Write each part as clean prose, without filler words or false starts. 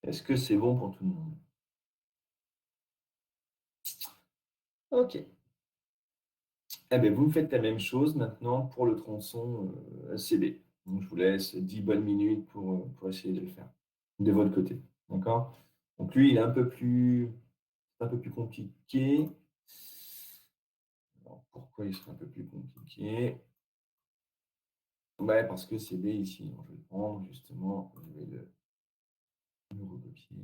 Est-ce que c'est bon pour tout le monde? Ok. Eh bien, vous me faites la même chose maintenant pour le tronçon CB. Donc, je vous laisse 10 bonnes minutes pour essayer de le faire de votre côté. D'accord? Donc, lui, il est un peu plus compliqué. Alors, pourquoi il serait un peu plus compliqué? Ouais, parce que CB ici, donc, je vais le prendre justement, je vais le recopier.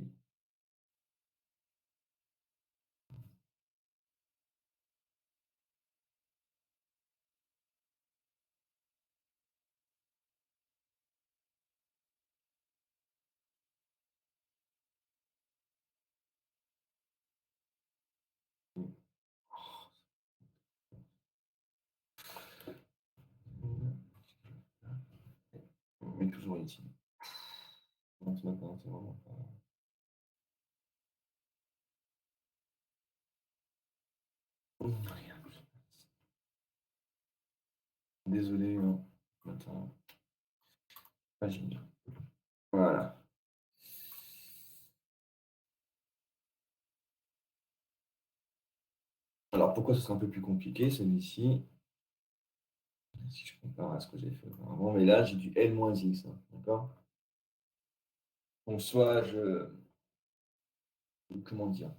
Mais toujours ici. Donc, ce matin, c'est vraiment pas. Regarde. Désolé, non. Attends, pas génial. Voilà. Alors, pourquoi ce sera un peu plus compliqué, celui-ci? Si je compare à ce que j'ai fait auparavant, mais là, j'ai du L-X, hein, d'accord? Donc, comment dire?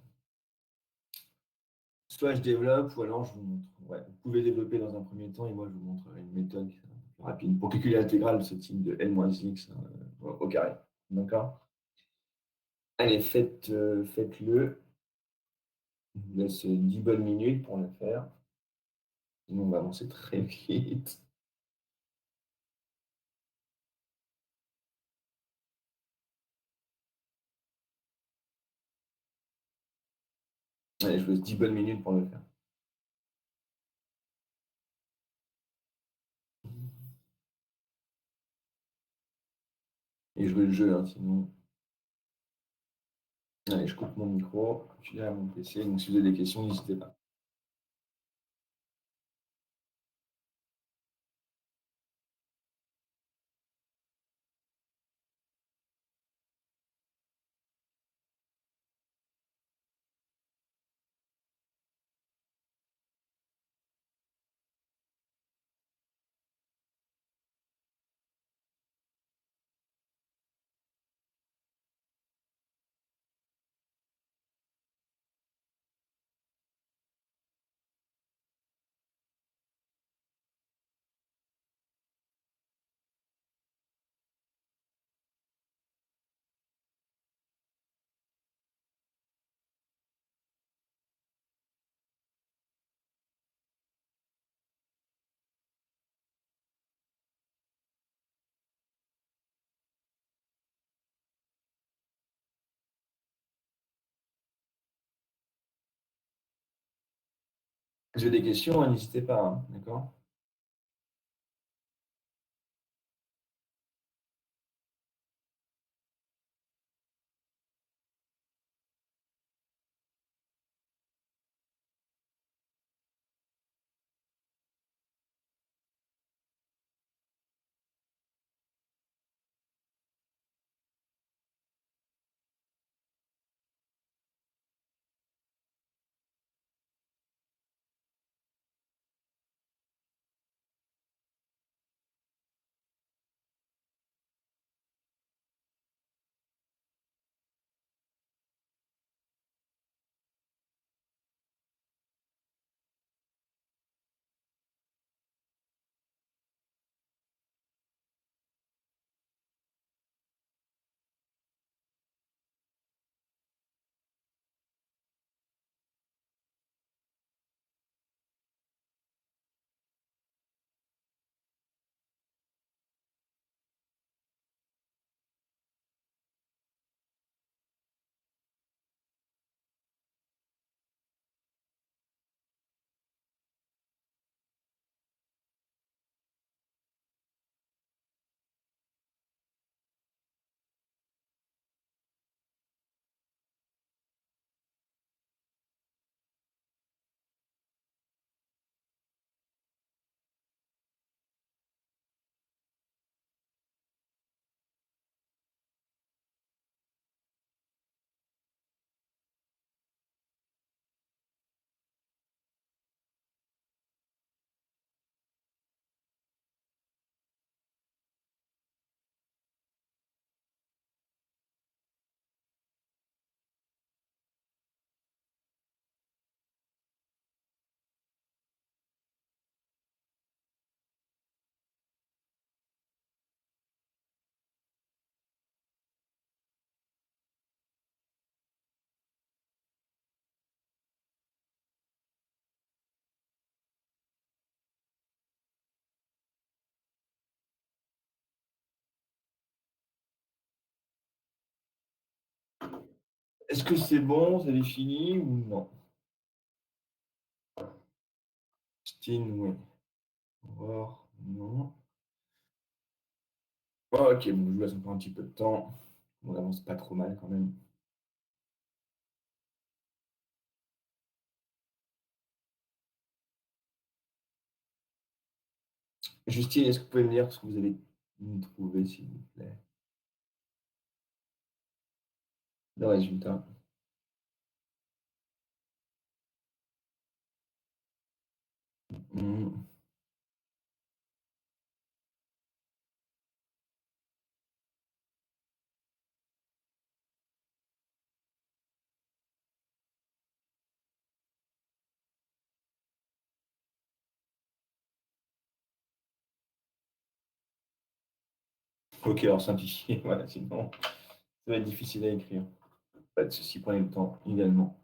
Soit je développe, ou alors je vous montre. Ouais, vous pouvez développer dans un premier temps, et moi, je vous montrerai une méthode qui est un peu plus rapide pour calculer l'intégrale de ce type de L-X au carré. D'accord? Allez, faites-le. Je vous laisse 10 bonnes minutes pour le faire. Sinon, on va avancer très vite. Allez, je vous laisse 10 bonnes minutes pour le faire. Et jouer le jeu, hein, sinon. Allez, je coupe mon micro, je suis à mon PC, donc si vous avez des questions, n'hésitez pas. Si vous avez des questions, hein, n'hésitez pas, hein, d'accord? Est-ce que c'est bon, vous avez fini ou non? Christine, oui. Au revoir, non. Ok, bon, je vous laisse encore un petit peu de temps. On avance pas trop mal quand même. Justine, est-ce que vous pouvez me dire ce que vous avez trouvé, s'il vous plaît? Le résultat. Hmm. Ok, alors simplifier, voilà, sinon ça va être difficile à écrire. Pas de souci, prenez le temps également.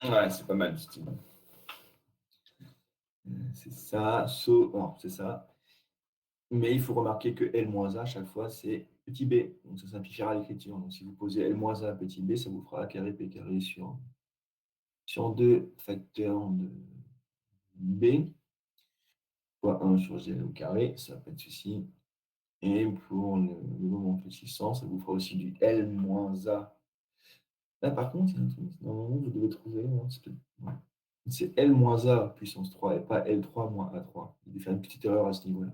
Ouais, c'est pas mal, Justine. C'est ça, non, c'est ça. Mais il faut remarquer que L-A, à chaque fois, c'est petit b. Donc ça simplifiera l'écriture. Donc si vous posez L-A petit b, ça vous fera A carré P carré sur 2 facteurs de B, fois 1 sur G au carré, ça pas de souci. Et pour le moment fléchissant, ça vous fera aussi du L-A. Là, par contre, il y a un truc, normalement, vous devez trouver, hein, ouais. C'est L-A puissance 3 et pas L3 moins A3. Il devait faire une petite erreur à ce niveau-là.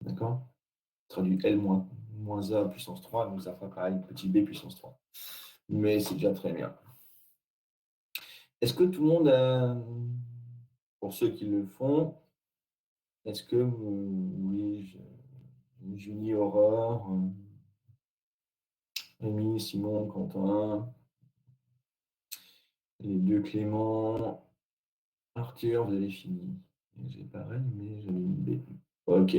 D'accord? Traduit L moins A puissance 3, donc ça fera pareil, petit b puissance 3. Mais c'est déjà très bien. Est-ce que tout le monde a, pour ceux qui le font, est-ce que, oui, Julie, Aurore, Rémi, Simon, Quentin, les deux Clément, Arthur, vous avez fini. J'ai pareil, mais j'avais une B. Ok.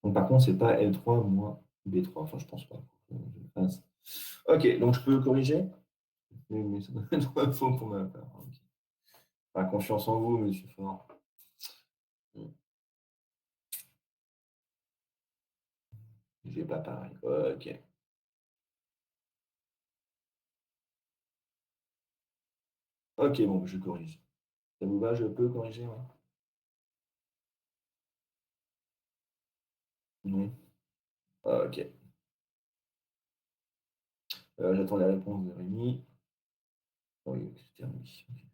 Donc par contre, c'est pas L3 moins B3. Enfin, je pense pas. Ok, donc je peux corriger? Oui, mais ça doit être faux pour ma part. Ok. Pas confiance en vous, monsieur Fort. J'ai pas pareil. Ok. Ok, bon, je corrige. Ça vous va, je peux corriger, ouais. Oui. Ok. J'attends la réponse de Rémi. Oui, c'était Rémi. Ok.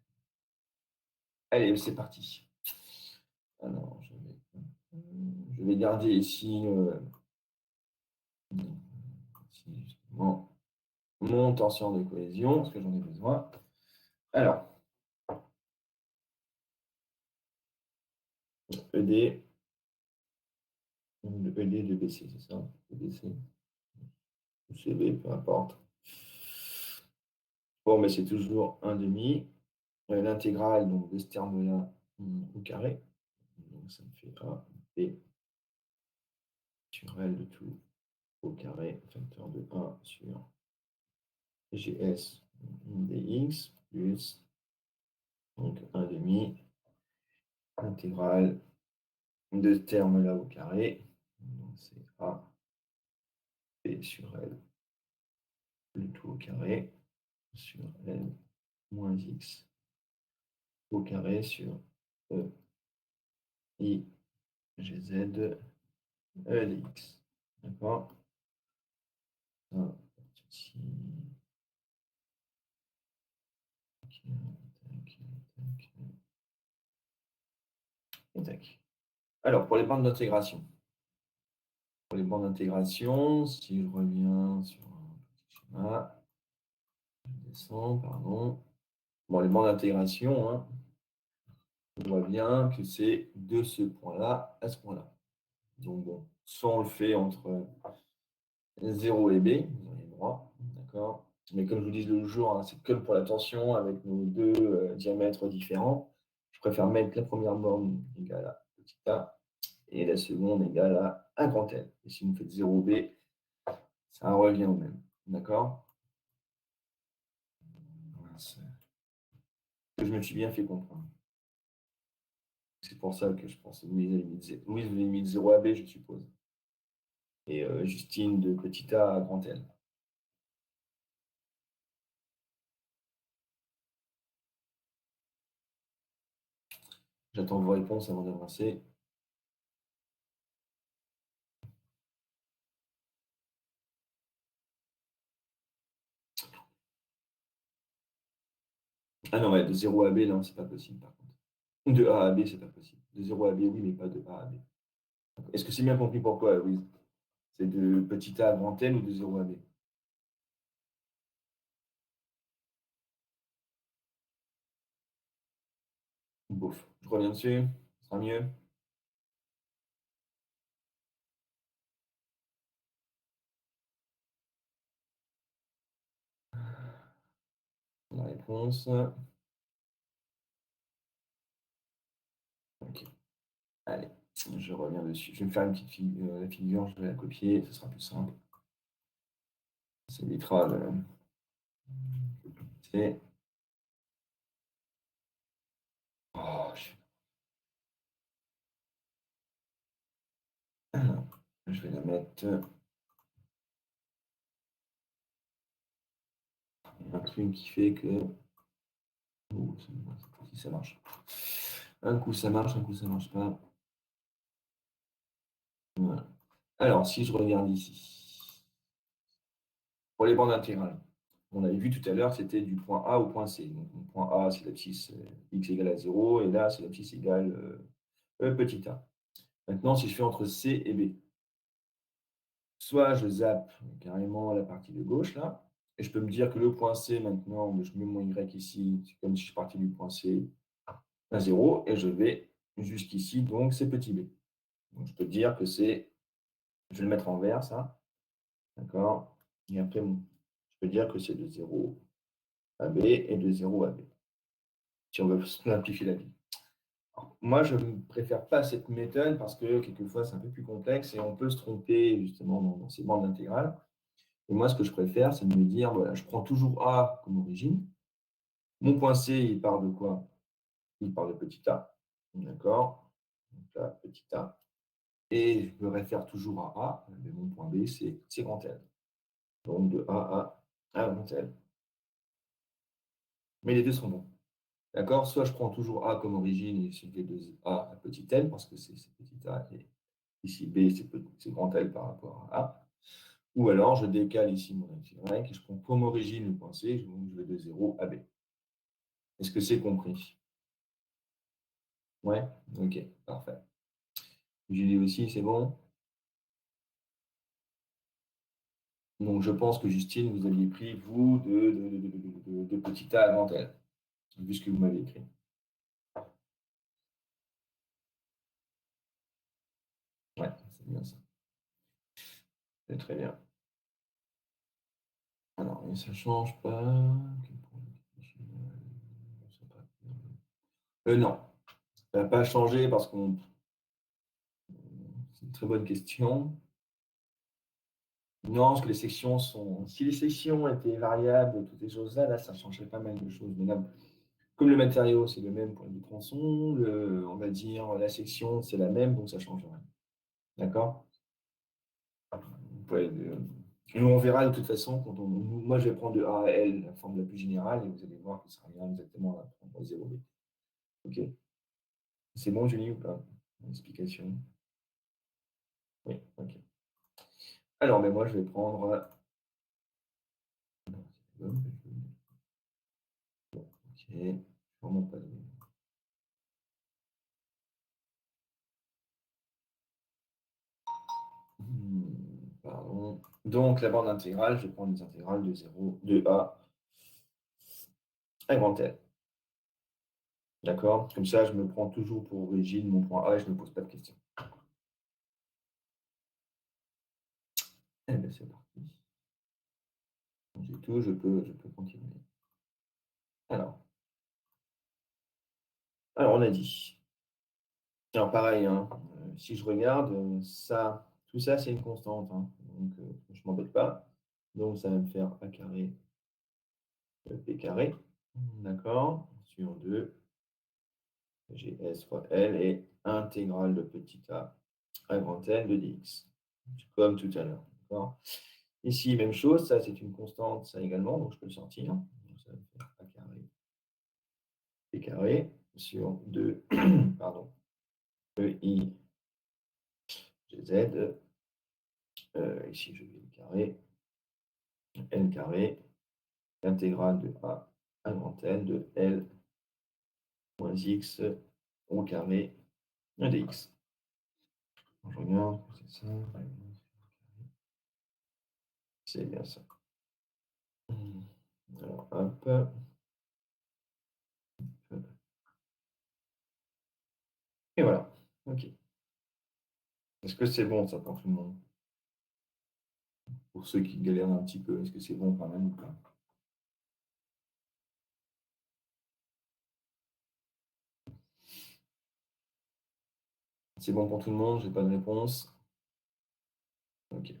Allez, c'est parti. Alors, je vais garder ici, ici, justement mon tension de cohésion, parce que j'en ai besoin. Alors, ED, ED de BC, c'est ça? EDC, ou CB, peu importe. Bon, mais c'est toujours un demi. L'intégrale donc, de ce terme-là au carré. Donc, ça me fait A, B sur L de tout au carré, facteur de 1 sur GS dx plus donc 1 demi intégrale de ce terme-là au carré. Donc c'est A, B sur L le tout au carré sur L moins X au carré sur E, I, GZ, dx. D'accord? Ça, ici. Et tac. Alors, pour les bandes d'intégration. Pour les bandes d'intégration, si je reviens sur un petit schéma, je descends, pardon. Bon, les bandes d'intégration, hein, on voit bien que c'est de ce point-là à ce point-là. Donc, bon, soit on le fait entre 0 et B, vous auriez le droit, d'accord? Mais comme je vous disais l'autre jour, hein, c'est comme pour la tension avec nos deux diamètres différents. Je préfère mettre la première borne égale à petit a et la seconde égale à un grand L. Et si vous faites 0B, ça revient au même. D'accord? Voilà, je me suis bien fait comprendre. C'est pour ça que je pense que Louise vous avez mis de 0 à B, je suppose. Et Justine de petit a à grand L. J'attends vos réponses avant d'avancer. Ah non, ouais, de 0 à B, non, c'est pas possible par contre. De A à B, c'est pas possible. De 0 à B, oui, mais pas de A à B. Est-ce que c'est bien compris pourquoi, Louise? C'est de petit a à grand L ou de 0 à B? Bouf. Je reviens dessus. Ce sera mieux. La réponse. Ok. Allez, je reviens dessus. Je vais me faire une petite figure, la figure, je vais la copier, ce sera plus simple. Ça évitera de. Oh, je vais la mettre. Un truc qui fait que. Oh, si ça marche. Un coup ça marche, un coup ça marche pas. Voilà. Alors, si je regarde ici, pour les bandes intégrales, on avait vu tout à l'heure, c'était du point A au point C. Donc, le point A, c'est l'abscisse x égale à 0, et là, c'est l'abscisse égale petit a. Maintenant, si je fais entre C et B, soit je zappe carrément la partie de gauche, là, et je peux me dire que le point C, maintenant, je mets mon Y ici, c'est comme si je suis parti du point C à 0, et je vais jusqu'ici, donc c'est petit b. Donc, je peux dire que c'est, je vais le mettre en vert, ça, d'accord? Et après, je peux dire que c'est de 0 à B et de 0 à B, si on veut simplifier la vie. Alors, moi, je ne préfère pas cette méthode parce que quelquefois, c'est un peu plus complexe et on peut se tromper justement dans ces bandes intégrales. Et moi, ce que je préfère, c'est de me dire, voilà, je prends toujours A comme origine. Mon point C, il part de quoi? Il part de petit a. D'accord? Donc là, petit a. Et je me réfère toujours à A, mais mon point B, c'est grand L. Donc de A à grand L. Mais les deux sont bons. D'accord? Soit je prends toujours A comme origine et je fais de A à petit n, parce que c'est petit a, et ici B, c'est grand L par rapport à A. Ou alors je décale ici mon y, et je prends comme origine le point C, donc je vais de 0 à B. Est-ce que c'est compris? Ouais? Ok, parfait. Julie aussi, c'est bon? Donc je pense que Justine, vous aviez pris, vous, de petit a à grand L, vu ce que vous m'avez écrit. Ouais, c'est bien ça. C'est très bien. Alors, et ça ne change pas. Non, ça n'a pas changé parce qu'on. C'est une très bonne question. Non, parce que les sections sont. Si les sections étaient variables, toutes ces choses-là, là, ça changerait pas mal de choses. Mais là, comme le matériau, c'est le même pour les deux tronçons, on va dire la section, c'est la même, donc ça ne change rien. D'accord? Nous, on verra de toute façon, moi, je vais prendre de A à L, la forme la plus générale, et vous allez voir que ça revient exactement à prendre 0B. OK? C'est bon, Julie, ou pas? Explication. Oui, OK. Alors, mais moi, je vais prendre. OK. Vraiment pas de. Pardon. Donc, la bande intégrale, je vais prendre les intégrales de 0, de A à grand L. D'accord? Comme ça, je me prends toujours pour origine mon point A et je ne me pose pas de questions. Eh bien, c'est parti. J'ai tout, je peux continuer. Alors, on a dit. Alors, pareil, hein, si je regarde, ça, tout ça, c'est une constante, hein, donc, je ne m'embête pas. Donc, ça va me faire A carré, P carré. D'accord? Sur 2, j'ai S fois L et intégrale de petit a à grand N de dx. Comme tout à l'heure. D'accord? Ici, même chose, ça, c'est une constante, ça également, donc je peux le sortir. Donc, ça va me faire A carré, P carré sur 2, pardon, EI, GZ. Ici, je vais le carré, n carré, intégrale de a à grand N de L moins x au carré dx. Je regarde, c'est ça. C'est bien ça. Alors, hop. Et voilà. OK. Est-ce que c'est bon, ça, pour tout le monde? Pour ceux qui galèrent un petit peu, est-ce que c'est bon quand même ou pas? C'est bon pour tout le monde, j'ai pas de réponse. OK.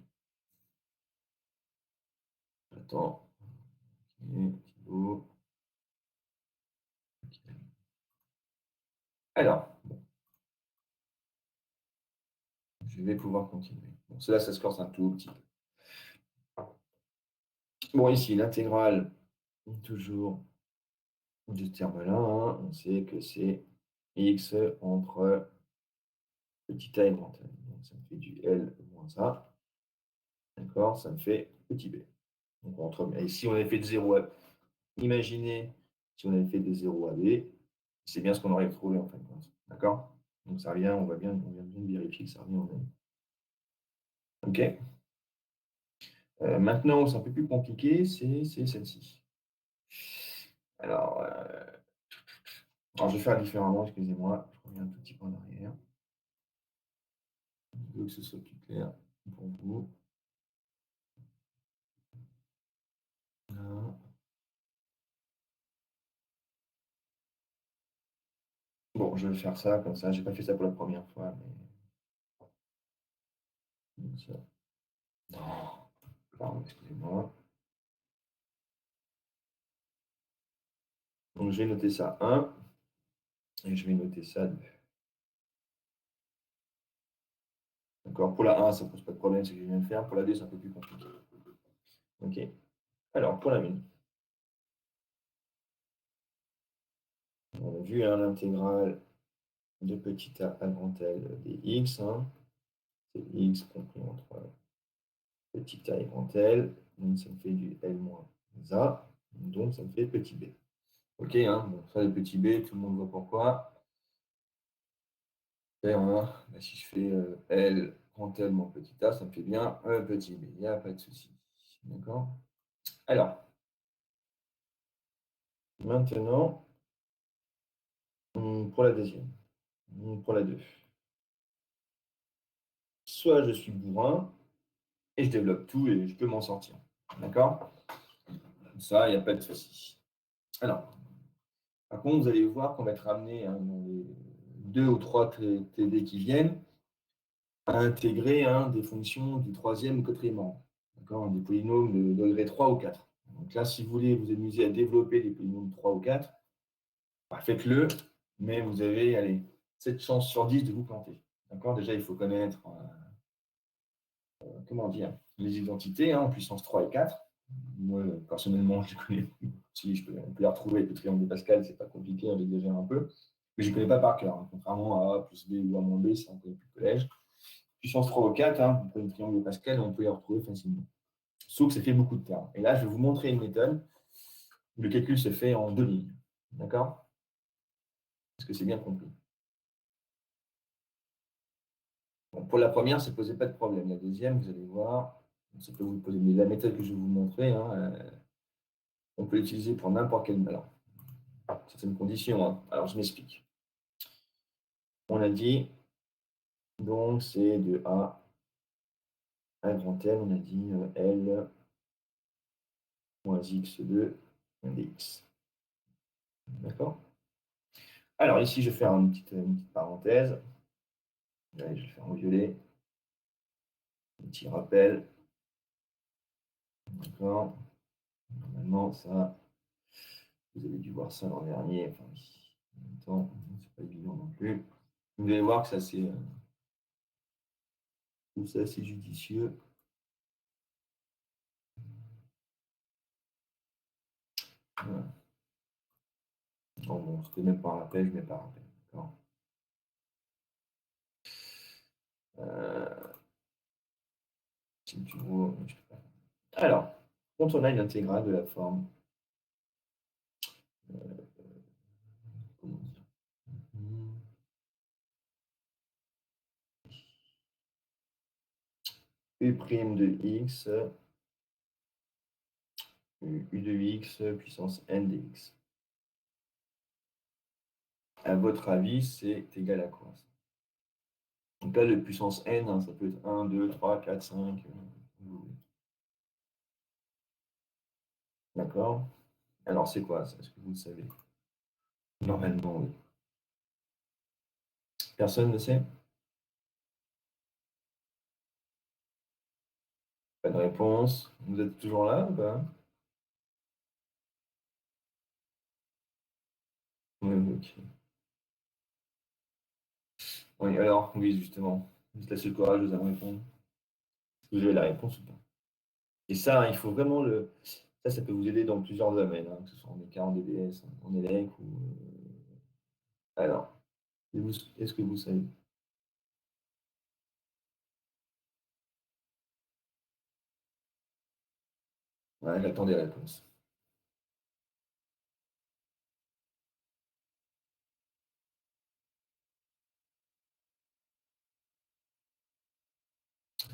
Attends. OK, Thibaut. OK. Alors, je vais pouvoir continuer. Bon, cela, ça se corse un tout petit peu. Bon, ici, l'intégrale, toujours de ce terme-là, hein, on sait que c'est x entre petit a et grand N. Donc, ça me fait du L moins A. D'accord? Ça me fait petit b. Donc, et si on avait fait de 0 à. Imaginez si on avait fait de 0 à b, c'est bien ce qu'on aurait trouvé en fin de compte. D'accord? Donc, ça revient, on vient bien de vérifier que ça revient au même. OK? Maintenant, où c'est un peu plus compliqué, c'est celle-ci. Alors, je vais faire différemment, excusez-moi. Je reviens un tout petit peu en arrière. Je veux que ce soit plus clair pour vous. Voilà. Bon, je vais faire ça comme ça. Je n'ai pas fait ça pour la première fois, mais. Comme ça. Non. Pardon, excusez-moi. Donc, je vais noter ça 1 et je vais noter ça 2. D'accord? Pour la 1, ça ne pose pas de problème, c'est ce que je viens de faire. Pour la 2, c'est un peu plus compliqué. OK? Alors, pour la 1. vu hein, l'intégrale de petit a à grand L des x, hein, c'est x compris entre petit a et grand L, donc ça me fait du L moins A, donc ça me fait petit b. Ok, hein, bon, ça le petit b, tout le monde voit pourquoi. Et si je fais L grand L moins petit a, ça me fait bien un petit b, il n'y a pas de souci. D'accord? Alors, maintenant, pour la deuxième, pour la 2. Soit je suis bourrin et je développe tout et je peux m'en sortir. D'accord? Ça, il n'y a pas de souci. Alors, par contre, vous allez voir qu'on va être amené hein, dans les 2 ou 3 TD qui viennent à intégrer hein, des fonctions du troisième ou quatrième rang. D'accord? Des polynômes de degré 3 ou 4. Donc là, si vous voulez vous amuser à développer des polynômes 3 ou 4, bah, faites-le, mais vous avez allez, 7 chances sur 10 de vous planter. D'accord? Déjà, il faut connaître comment dire, les identités hein, en puissance 3 et 4. Moi, personnellement, je les connais. Si on peut les retrouver avec le triangle de Pascal, c'est pas compliqué, on exagère un peu. Mais je ne les connais pas par cœur. Hein. Contrairement à A plus B ou A moins B, ça on connaît plus le collège. Puissance 3 ou 4, hein, vous prenez le triangle de Pascal et on peut les retrouver facilement. Sauf que ça fait beaucoup de termes. Et là, je vais vous montrer une méthode où le calcul se fait en 2 lignes. D'accord? Est-ce que c'est bien compris? Bon, pour la première, ça ne posait pas de problème. La deuxième, vous allez voir, ça peut vous poser. Mais la méthode que je vais vous montrer, hein, on peut l'utiliser pour n'importe quelle. Alors, certaines conditions. Hein. Alors, je m'explique. On a dit, donc, c'est de A à grand L, on a dit L moins x2 dx. D'accord? Alors, ici, je vais faire une petite parenthèse. Allez, je vais le faire en violet. Un petit rappel. D'accord? Normalement, ça, vous avez dû voir ça l'an dernier. Enfin, en même temps, c'est pas évident non plus. Vous allez voir que ça, c'est tout ça, c'est judicieux. Voilà. Oh, bon, c'était même pas un rappel, je mets pas un rappel. D'accord? Euh, si tu vois, je peux pas. Alors, quand on a une intégrale de la forme, comment dire, U' de x, U de x puissance n dx. À votre avis, c'est égal à quoi ça? Donc là, le puissance n, hein, ça peut être 1, 2, 3, 4, 5. D'accord? Alors, c'est quoi ça? Est-ce que vous le savez? Normalement, oui. Personne ne sait? Pas de réponse. Vous êtes toujours là ou pas? Oui, ok. Oui, alors, oui, justement. Vous êtes assez courageuse à me répondre. Est-ce que vous avez la réponse ou pas? Et ça, hein, il faut vraiment le. Ça peut vous aider dans plusieurs domaines, hein, que ce soit en écart, en DBS, en élec ou. Alors, est-ce que vous savez? Ouais, j'attends des réponses.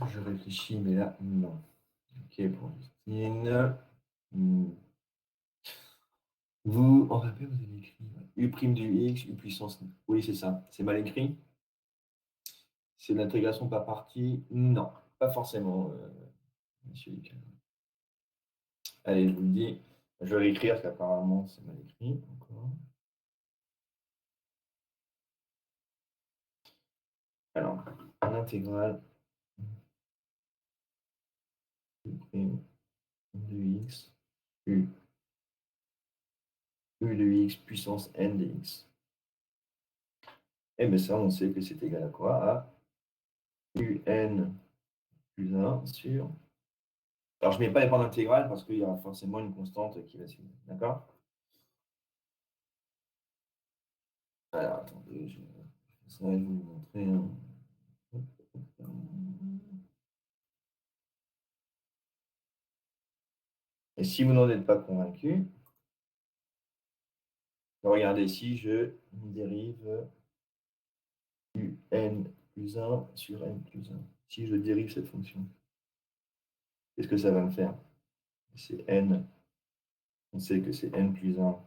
Je réfléchis, mais là, non. Ok, pour Justine. Hmm. Vous, en rappel, vous avez écrit U' du X, U puissance. Oui, c'est ça. C'est mal écrit. C'est de l'intégration par partie. Non, pas forcément, monsieur Lucas. Allez, je vous le dis. Je vais l'écrire parce qu'apparemment, c'est mal écrit. Encore. Alors, l'intégrale U' de X, U, U de X puissance N de X. Et bien ça, on sait que c'est égal à quoi? À UN plus 1 sur. Alors, je ne mets pas les points d'intégrale parce qu'il y aura forcément une constante qui va suivre. D'accord? Alors, attendez, ça, je vais vous montrer. Et si vous n'en êtes pas convaincu, regardez, si je dérive n plus 1 sur n plus 1, si je dérive cette fonction, qu'est-ce que ça va me faire? C'est n, on sait que c'est n plus 1,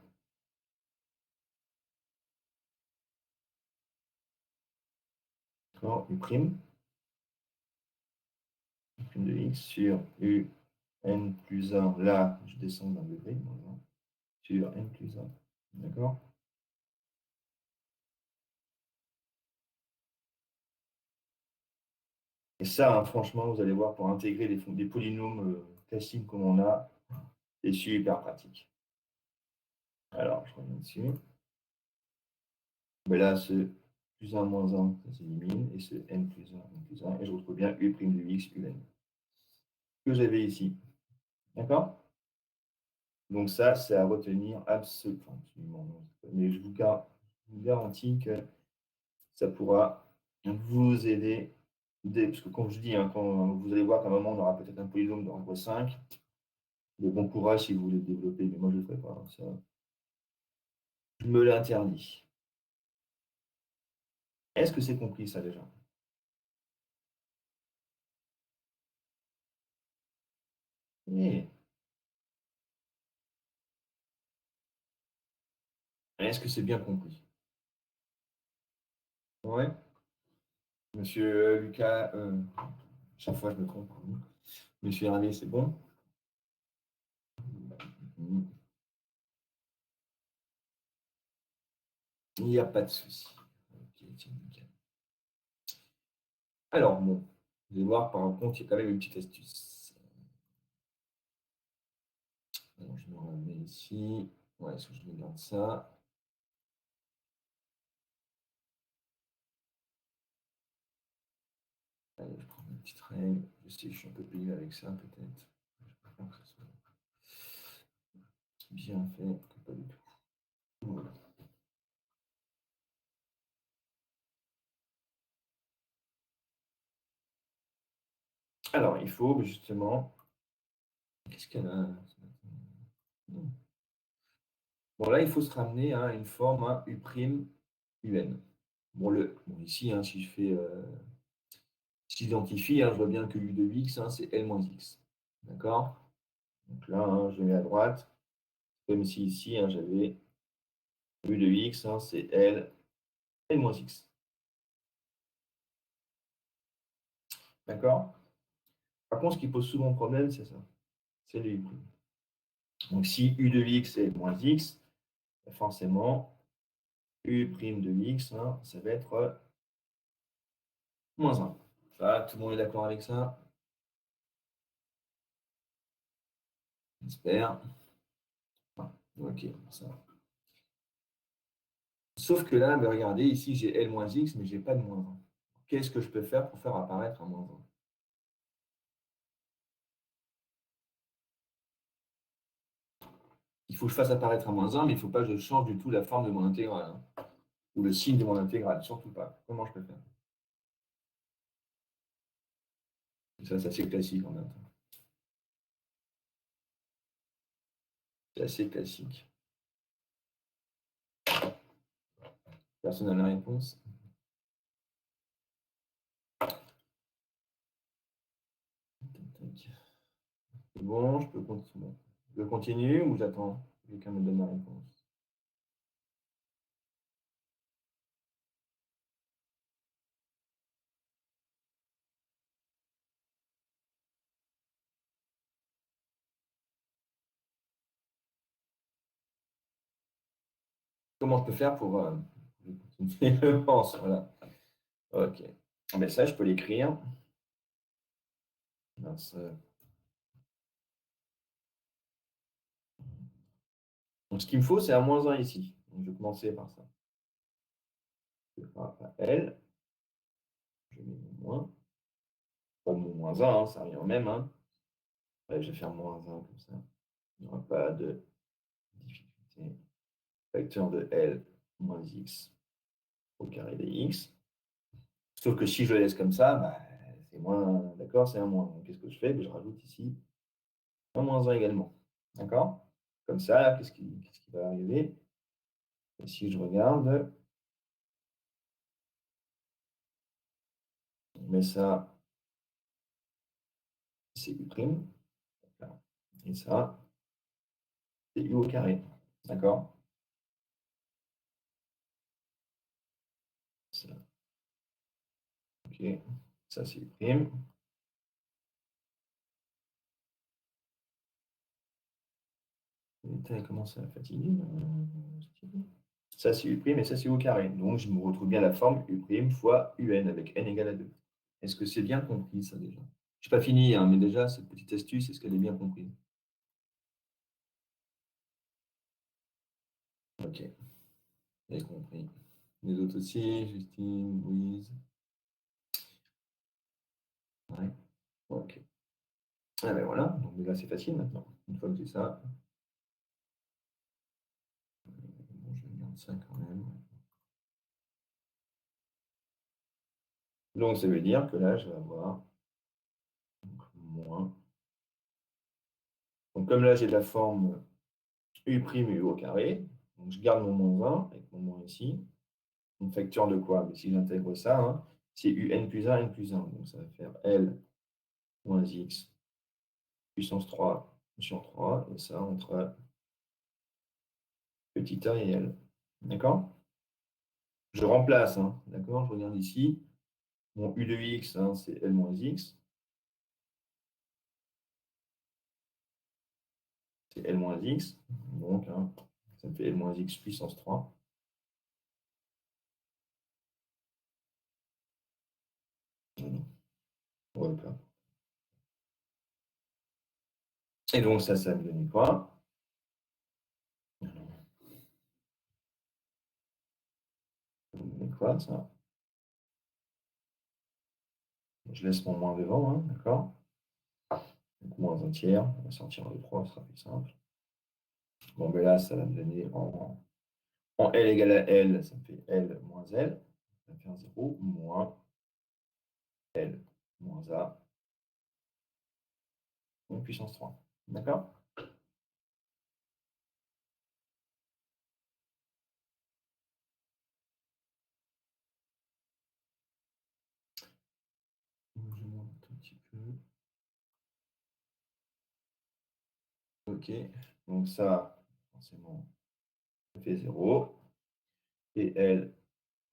u prime, de x sur u n plus 1, là, je descends d'un degré, sur n plus 1. D'accord? Et ça, hein, franchement, vous allez voir, pour intégrer des polynômes classiques comme on a, c'est super pratique. Alors, je reviens dessus. Mais là, ce plus 1 moins 1, ça s'élimine, et ce n plus 1, et je retrouve bien u' de x, un, que j'avais ici. D'accord? Donc ça, c'est à retenir absolument. Mais je vous garantis que ça pourra vous aider, parce que comme je dis, hein, quand vous allez voir qu'à un moment, on aura peut-être un polynôme de rang 5, de bon courage si vous voulez le développer, mais moi, je ne le ferai pas. Ça, je me l'interdis. Est-ce que c'est compris, ça, déjà? Oui. Est-ce que c'est bien compris? Ouais. Monsieur Lucas, chaque fois je me trompe. Monsieur Hervé, c'est bon? Il n'y a pas de souci. Ok, tiens, nickel. Alors, bon, vous allez voir, par contre, il y a quand même une petite astuce. Alors, je me remets ici. Ouais, est-ce que je regarde ça? Allez, je prends une petite règle. Je sais que je suis un peu payé avec ça, peut-être. Je préfère que ça soit bien fait que pas du tout. Voilà. Alors, il faut justement. Qu'est-ce qu'elle a? Bon, là, il faut se ramener à une forme U', UN. Bon, ici, hein, si je fais. J'identifie, hein, je vois bien que U de x, hein, c'est L moins x. D'accord? Donc là, hein, je mets à droite, comme si ici, hein, j'avais U de x, hein, c'est L moins x. D'accord? Par contre, ce qui pose souvent problème, c'est ça. C'est le U'. Donc si U de x est moins x, forcément, U' de x, hein, ça va être moins 1. Ça, tout le monde est d'accord avec ça? J'espère. Ok, ça. Sauf que là, mais regardez, ici, j'ai L moins x, mais je n'ai pas de moins 1. Qu'est-ce que je peux faire pour faire apparaître un moins 1? Il faut que je fasse apparaître un moins 1, mais il ne faut pas que je change du tout la forme de mon intégrale, hein, ou le signe de mon intégrale, surtout pas. Comment je peux faire? Ça, c'est assez classique en maths. C'est assez classique. Personne n'a la réponse? C'est bon, je peux continuer. Je continue ou j'attends que quelqu'un me donne la réponse? Comment je peux faire pour continuer je pense, voilà. Ok. Mais ça, je peux l'écrire. Mince. Donc, ce qu'il me faut, c'est un moins 1 ici. Donc, je vais commencer par ça. Je vais faire un L. Je mets mon moins. Bon, mon moins 1, hein, ça revient au même. Hein. Ouais, je vais faire moins 1 comme ça. Il n'y aura pas de difficulté. Facteur de L moins X. au carré des x. Sauf que si je le laisse comme ça, bah, c'est moins, d'accord, c'est un moins. Donc, qu'est-ce que je fais? Ben, je rajoute ici un moins 1 également. D'accord? Comme ça, là, qu'est-ce qui va arriver? Et si je regarde, on met ça, c'est u'. Et ça, c'est u au carré. D'accord? Ça, ok. Ça, c'est u'. Putain, il commence à fatiguer. Ça, c'est u' et ça, c'est u au carré. Donc, je me retrouve bien la forme u' fois un avec n égale à 2. Est-ce que c'est bien compris, ça, déjà? Je n'ai pas fini, hein, mais déjà, cette petite astuce, est-ce qu'elle est bien comprise? Ok, j'ai compris. Les autres aussi, Justine, Louise. Ouais, ok. Ah ben voilà, donc là, c'est facile maintenant. Une fois que j'ai ça, bon, je garde ça quand même. Donc, ça veut dire que là, je vais avoir moins. Donc, comme là, j'ai la forme U' U au carré, donc je garde mon moins 1 avec mon moins ici. Une facture de quoi? Mais si j'intègre ça, hein, c'est UN plus 1, N plus 1. Donc, ça va faire L moins X puissance 3 sur 3, et ça entre petit a et L. D'accord? Je remplace, hein, d'accord? Je regarde ici. Mon U de X, hein, c'est L moins X. C'est L moins X. Donc, hein, ça me fait L moins X puissance 3. Voilà. Et donc, ça me donne quoi? Ça me donne quoi, ça? Je laisse mon moins devant, hein, d'accord? Donc, moins un tiers. On va sortir le 3, ce sera plus simple. Bon, mais là, ça va me donner en L égale à L, ça me fait L moins L. Ça va faire 0 moins L moins A, donc puissance 3. D'accord? Je monte un petit peu. OK. Donc ça, forcément, ça fait 0. Et L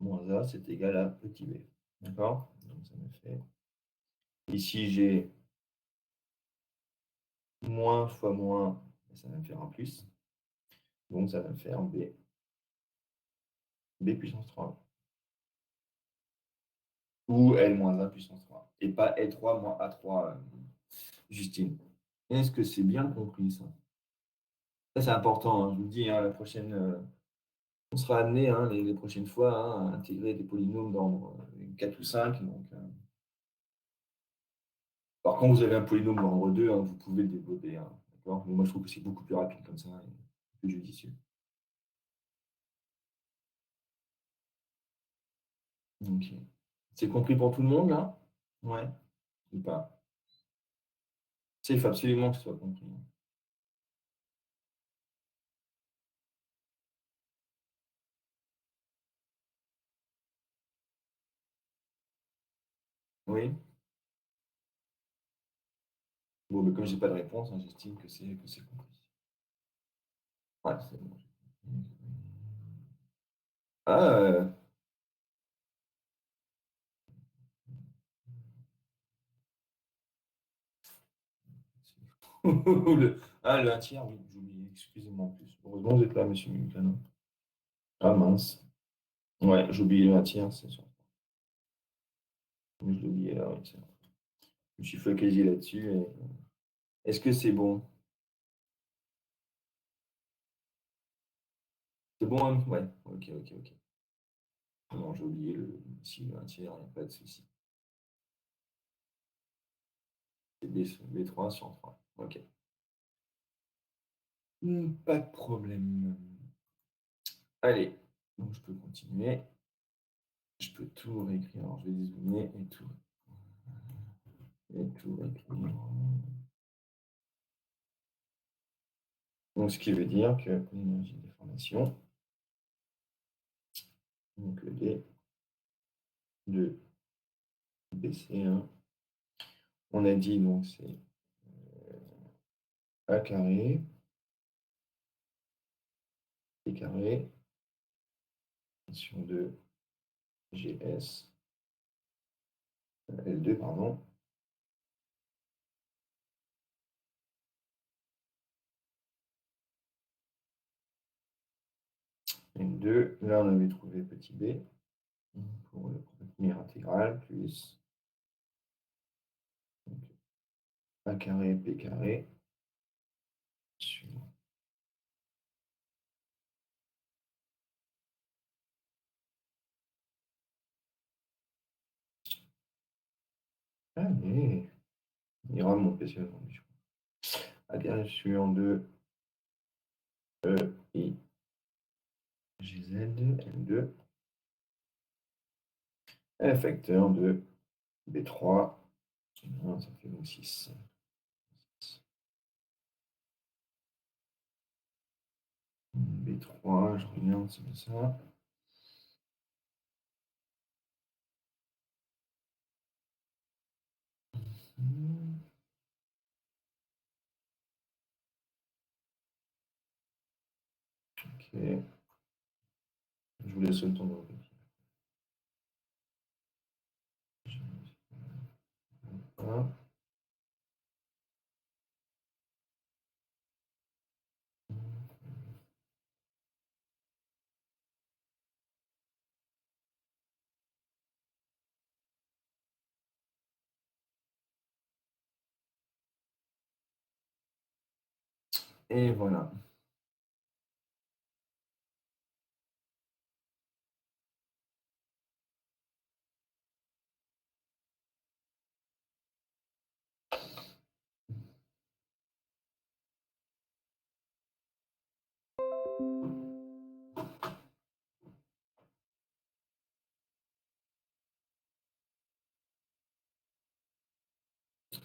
moins A, c'est égal à petit b. D'accord? Donc ça me fait. Ici, j'ai moins fois moins, ça va me faire un plus. Donc ça va me faire B puissance 3. Ou L moins 1 puissance 3. Et pas L3 moins A3, Justine. Est-ce que c'est bien compris, ça? Ça, c'est important, hein, je vous le dis, hein, la prochaine, on sera amené, hein, les prochaines fois, hein, à intégrer des polynômes dans 4 ou 5. Donc, alors, quand vous avez un polynôme d'ordre 2, hein, vous pouvez le développer. Hein, d'accord? Mais moi, je trouve que c'est beaucoup plus rapide comme ça et plus judicieux. Ok. C'est compris pour tout le monde, là? Ouais, ou pas? Il faut absolument que ce soit compris. Hein. Oui? Bon, mais comme je n'ai pas de réponse, hein, j'estime que c'est compris. Ouais, c'est bon. Ah, le 1 tiers, oui, j'ai oublié, excusez-moi en plus. Heureusement, vous êtes là, monsieur Micano. Ah mince. Ouais, j'ai oublié le 1 tiers, c'est sûr. Mais je l'ai oublié là, oui, c'est vrai. Je me suis focalisé là-dessus. Est-ce que c'est bon? C'est bon, hein. Ouais, ok, ok, ok. Non, j'ai oublié si le 1 tiers, il n'y a pas de souci. C'est B3 sur 3. Ok. Pas de problème. Allez, donc je peux continuer. Je peux tout réécrire. Alors, je vais dézoomer et tout réécrire. Donc, ce qui veut dire que l'énergie de déformation, donc le D de BC1, on a dit donc c'est A carré, P carré, sur 2 GS, L2, pardon, N2, là on avait trouvé petit b pour le premier intégral, plus donc, A carré, P carré, sur allez, il ira mon PC aujourd'hui, je crois. A carré sur 2 E, I, GZ, L2, facteur de B3, ça fait donc 6. B3, je regarde, c'est ça. Ok. Je vous laisse le temps de regarder. Voilà. Et voilà.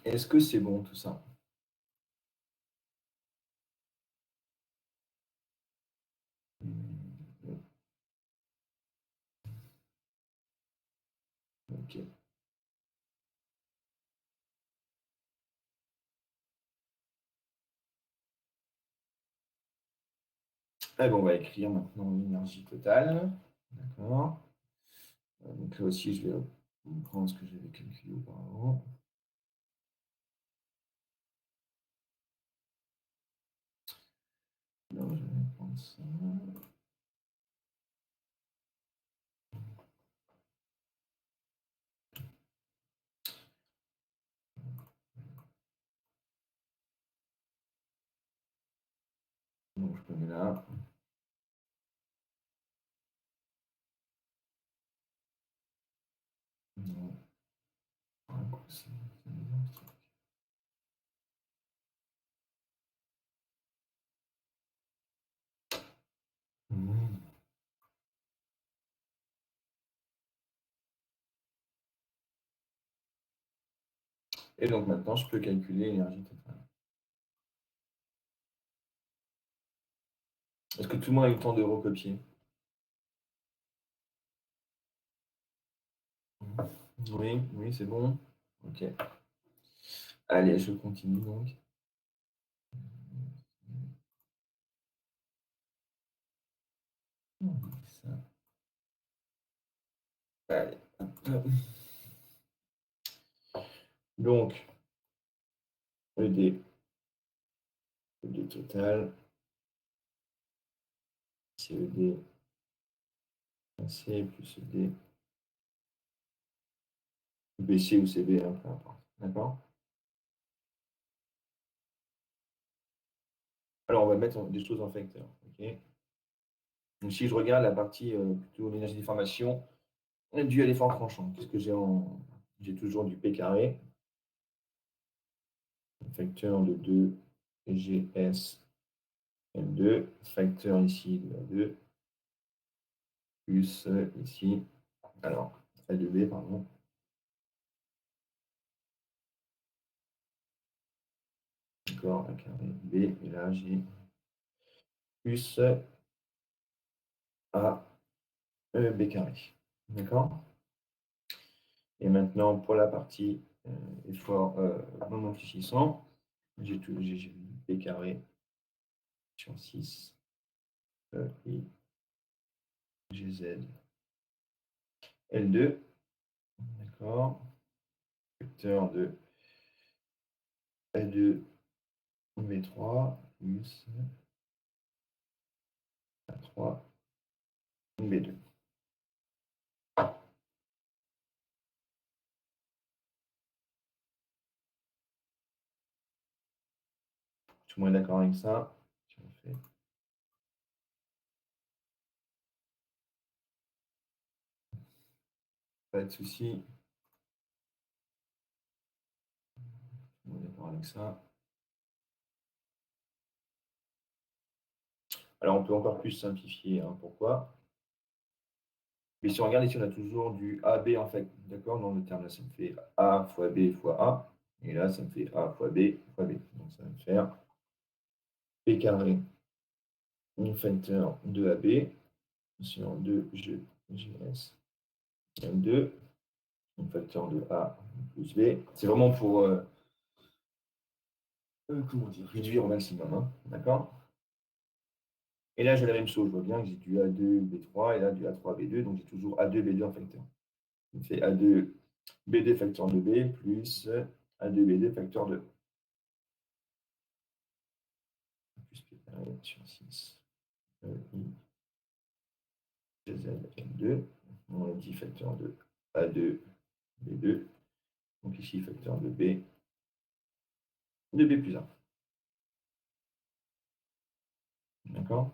Est-ce que c'est bon tout ça? Ok. Eh ben, on va écrire maintenant l'énergie totale. D'accord. Donc là aussi, je vais prendre ce que j'avais calculé auparavant. Non, je vais prendre ça. Donc je le mets là. Non. Un coup, c'est bizarre, ce truc. Mmh. Et donc maintenant, je peux calculer l'énergie totale. Est-ce que tout le monde a eu le temps de recopier? Oui, oui, c'est bon. Ok. Allez, je continue donc. Ça. Allez. Donc, ED, ED total, CED, C plus ED, BC ou CB, hein, peu importe. D'accord? Alors, on va mettre des choses en facteur. Ok. Donc, si je regarde la partie plutôt l'énergie déformation, due à l'effort tranchant, qu'est-ce que j'ai en. J'ai toujours du P carré, facteur de 2 GS L2, facteur ici de A2, plus ici Alors, L de B, pardon. D'accord, A carré B. Et là, j'ai plus A B carré. D'accord? Et maintenant, pour la partie effort non amplifissant, j'ai B carré sur 6 et GZ L2. D'accord? Vecteur de L2 B3 plus A3 B2. Tout le monde est d'accord avec ça? Si on fait pas de souci. Tout le monde est d'accord avec ça. Alors, on peut encore plus simplifier. Hein. Pourquoi? Mais si on regarde ici, on a toujours du AB en fait. D'accord? Dans le terme, là, ça me fait A fois B fois A. Et là, ça me fait A fois B fois B. Donc, ça va me faire B carré, un facteur de AB sur 2GS M2, un facteur de A plus B. C'est vraiment pour comment dire, réduire au maximum. Hein. D'accord? Et là, j'ai la même chose. Je vois bien que j'ai du A2 B3 et là du A3 B2. Donc, j'ai toujours A2 B2 en facteur. Ça me fait A2 B2 facteur de B plus A2 B2 facteur de plus P carré sur 6 I Z L2. On a dit facteur de A2 B2. Donc ici, facteur de B plus 1. D'accord?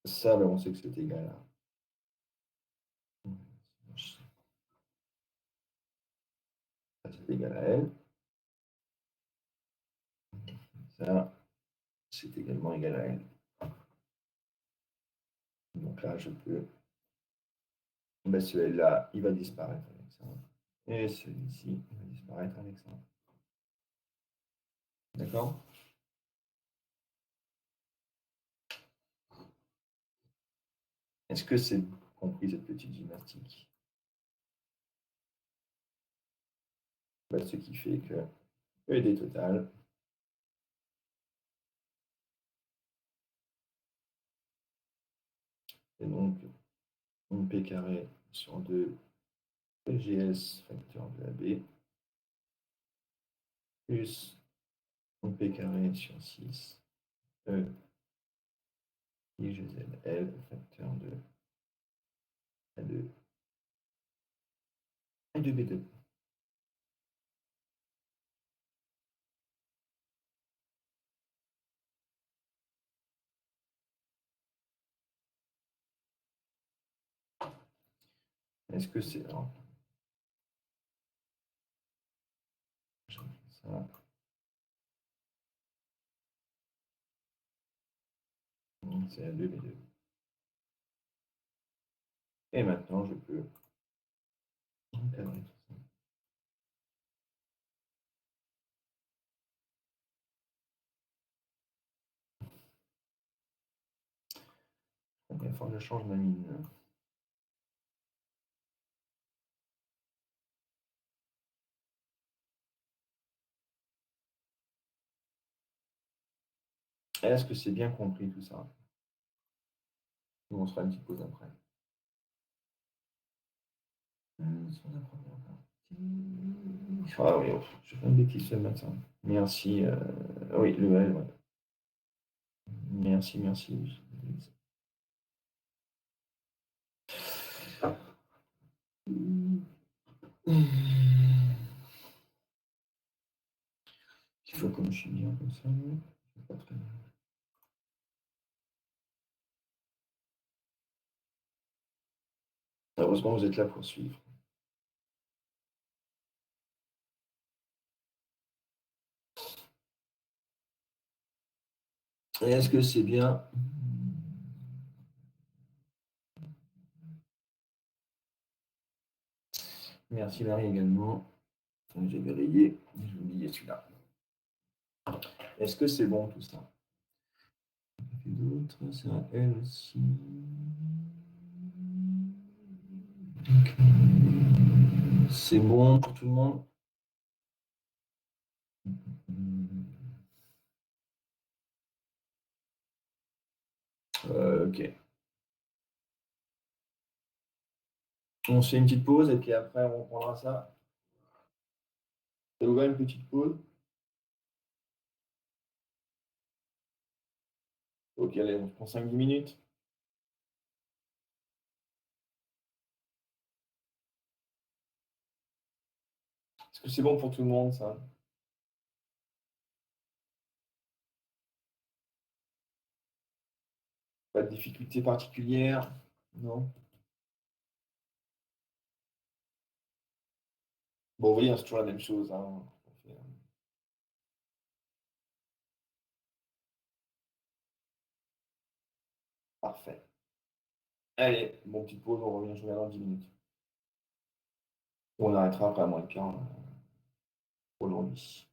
Ça, ben, on sait que c'est égal à. Ça, c'est égal à L. Ça, c'est également égal à L. Donc là, je peux. Ben, ce L-là, il va disparaître avec ça. Et celui-ci, il va disparaître avec ça. D'accord? Est-ce que c'est compris cette petite gymnastique? Ben, ce qui fait que ED total, et donc un P carré sur 2 EGS facteur de AB plus un P carré sur 6 E IGZL facteur de A2 et de B2. Est-ce que c'est. Alors, ça, c'est A2 B2. Et maintenant, je peux encadrer tout ça. Il faut que je change ma mine. Est-ce que c'est bien compris tout ça? On se fera une petite pause après. Sur la première partie. Ah oui, je fais une bêtise ce matin. Merci. Oui, le L, ouais. Merci, merci. Il faut comme je suis bien comme ça. Pas très bien. Heureusement, vous êtes là pour suivre. Est-ce que c'est bien? Merci Marie également. J'ai vérifié, j'ai oublié celui-là. Est-ce que c'est bon tout ça? Et d'autres, c'est un L aussi. C'est bon pour tout le monde? Ok. On se fait une petite pause et puis après on reprendra ça. Ça vous va une petite pause? Ok, allez, on se prend 5-10 minutes. Est-ce que c'est bon pour tout le monde ça? Pas de difficulté particulière? Non? Bon, vous voyez, c'est toujours la même chose, hein. Parfait. Allez, bon, petite pause, on revient, je reviens dans 10 minutes. On arrêtera après à moins de 15 aujourd'hui.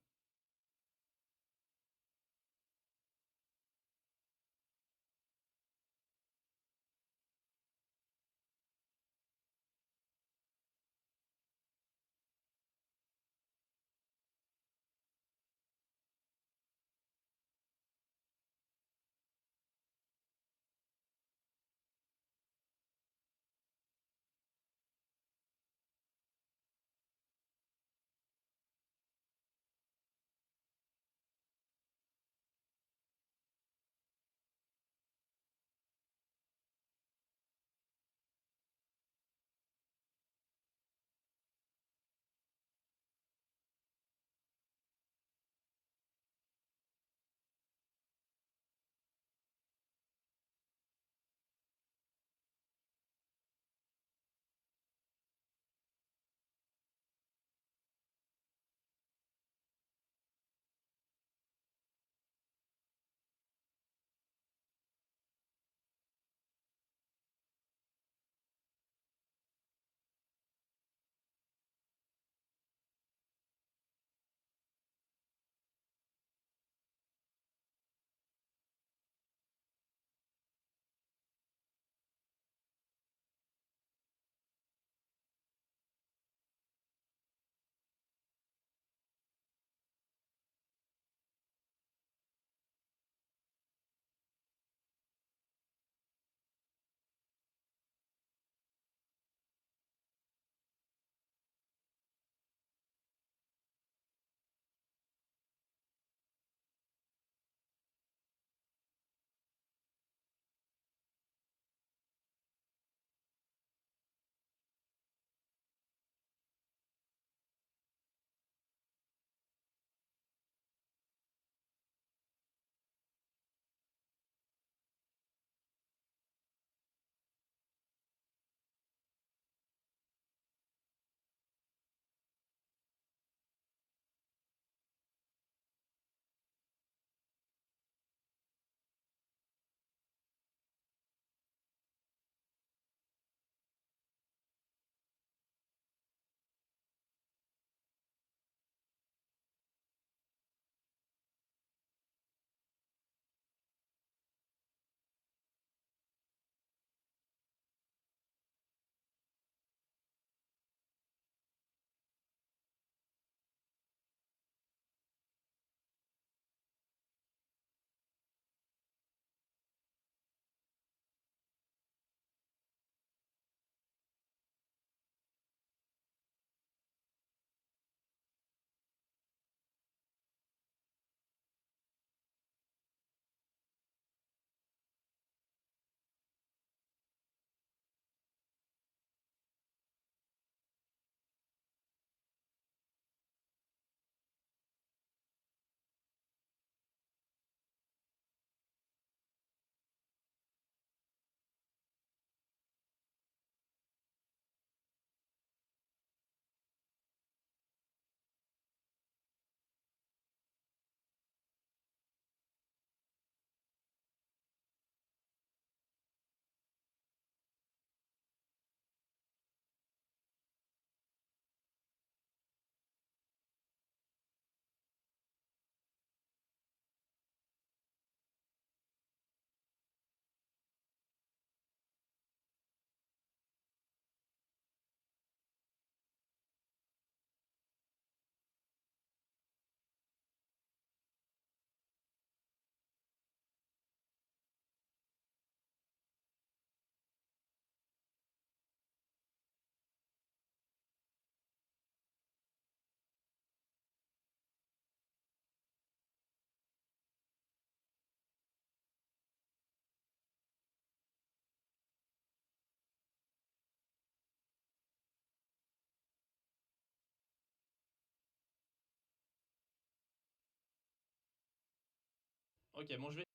Ok, bon, je vais.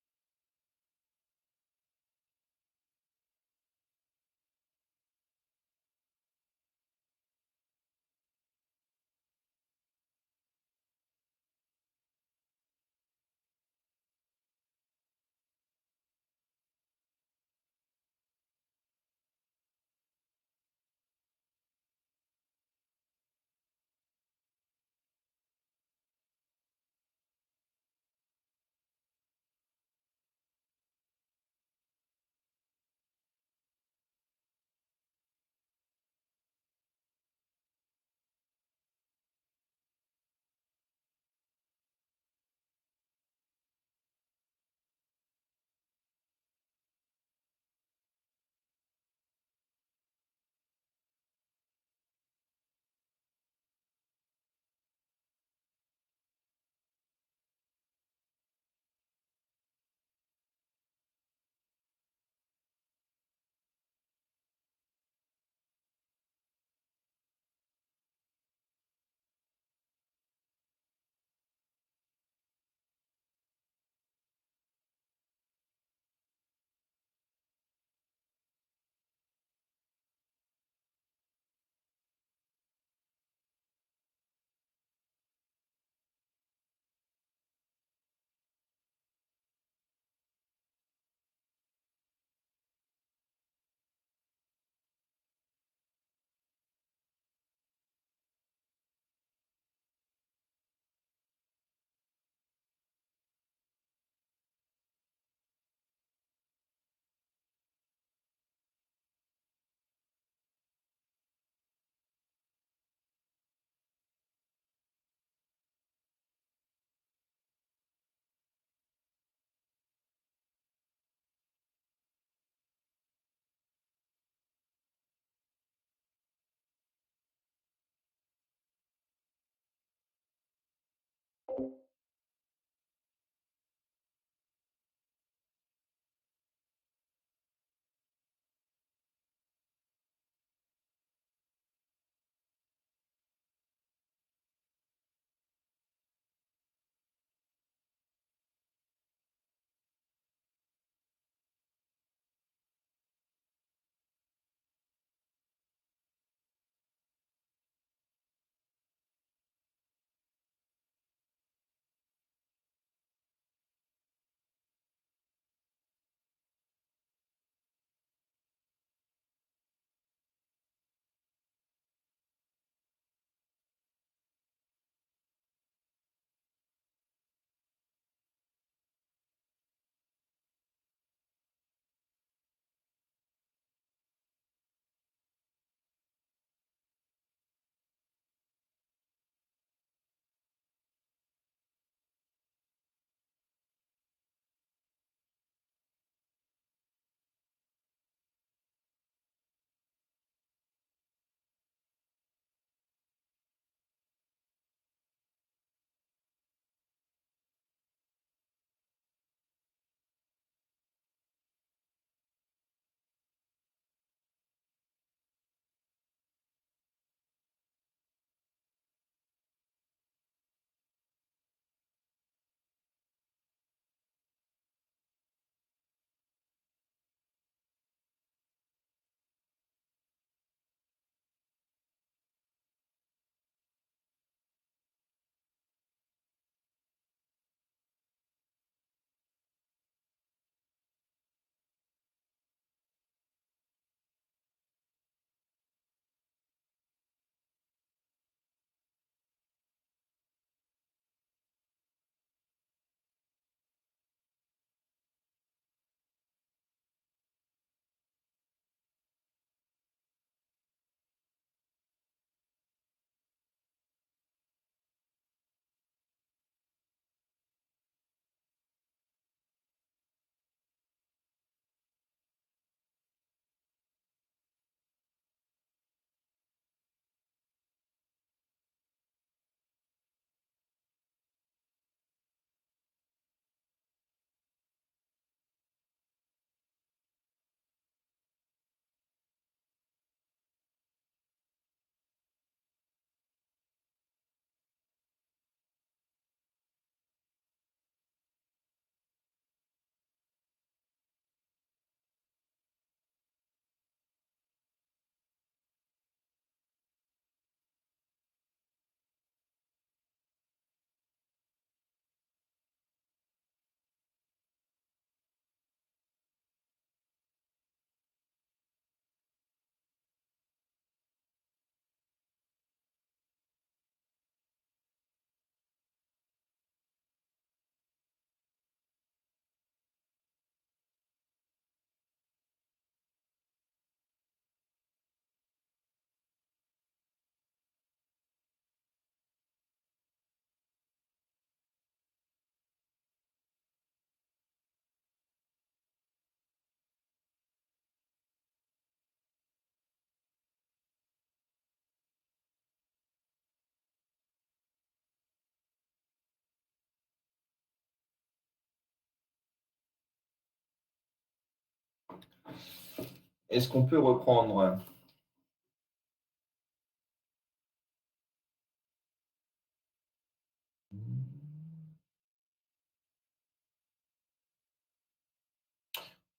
Est-ce qu'on peut reprendre?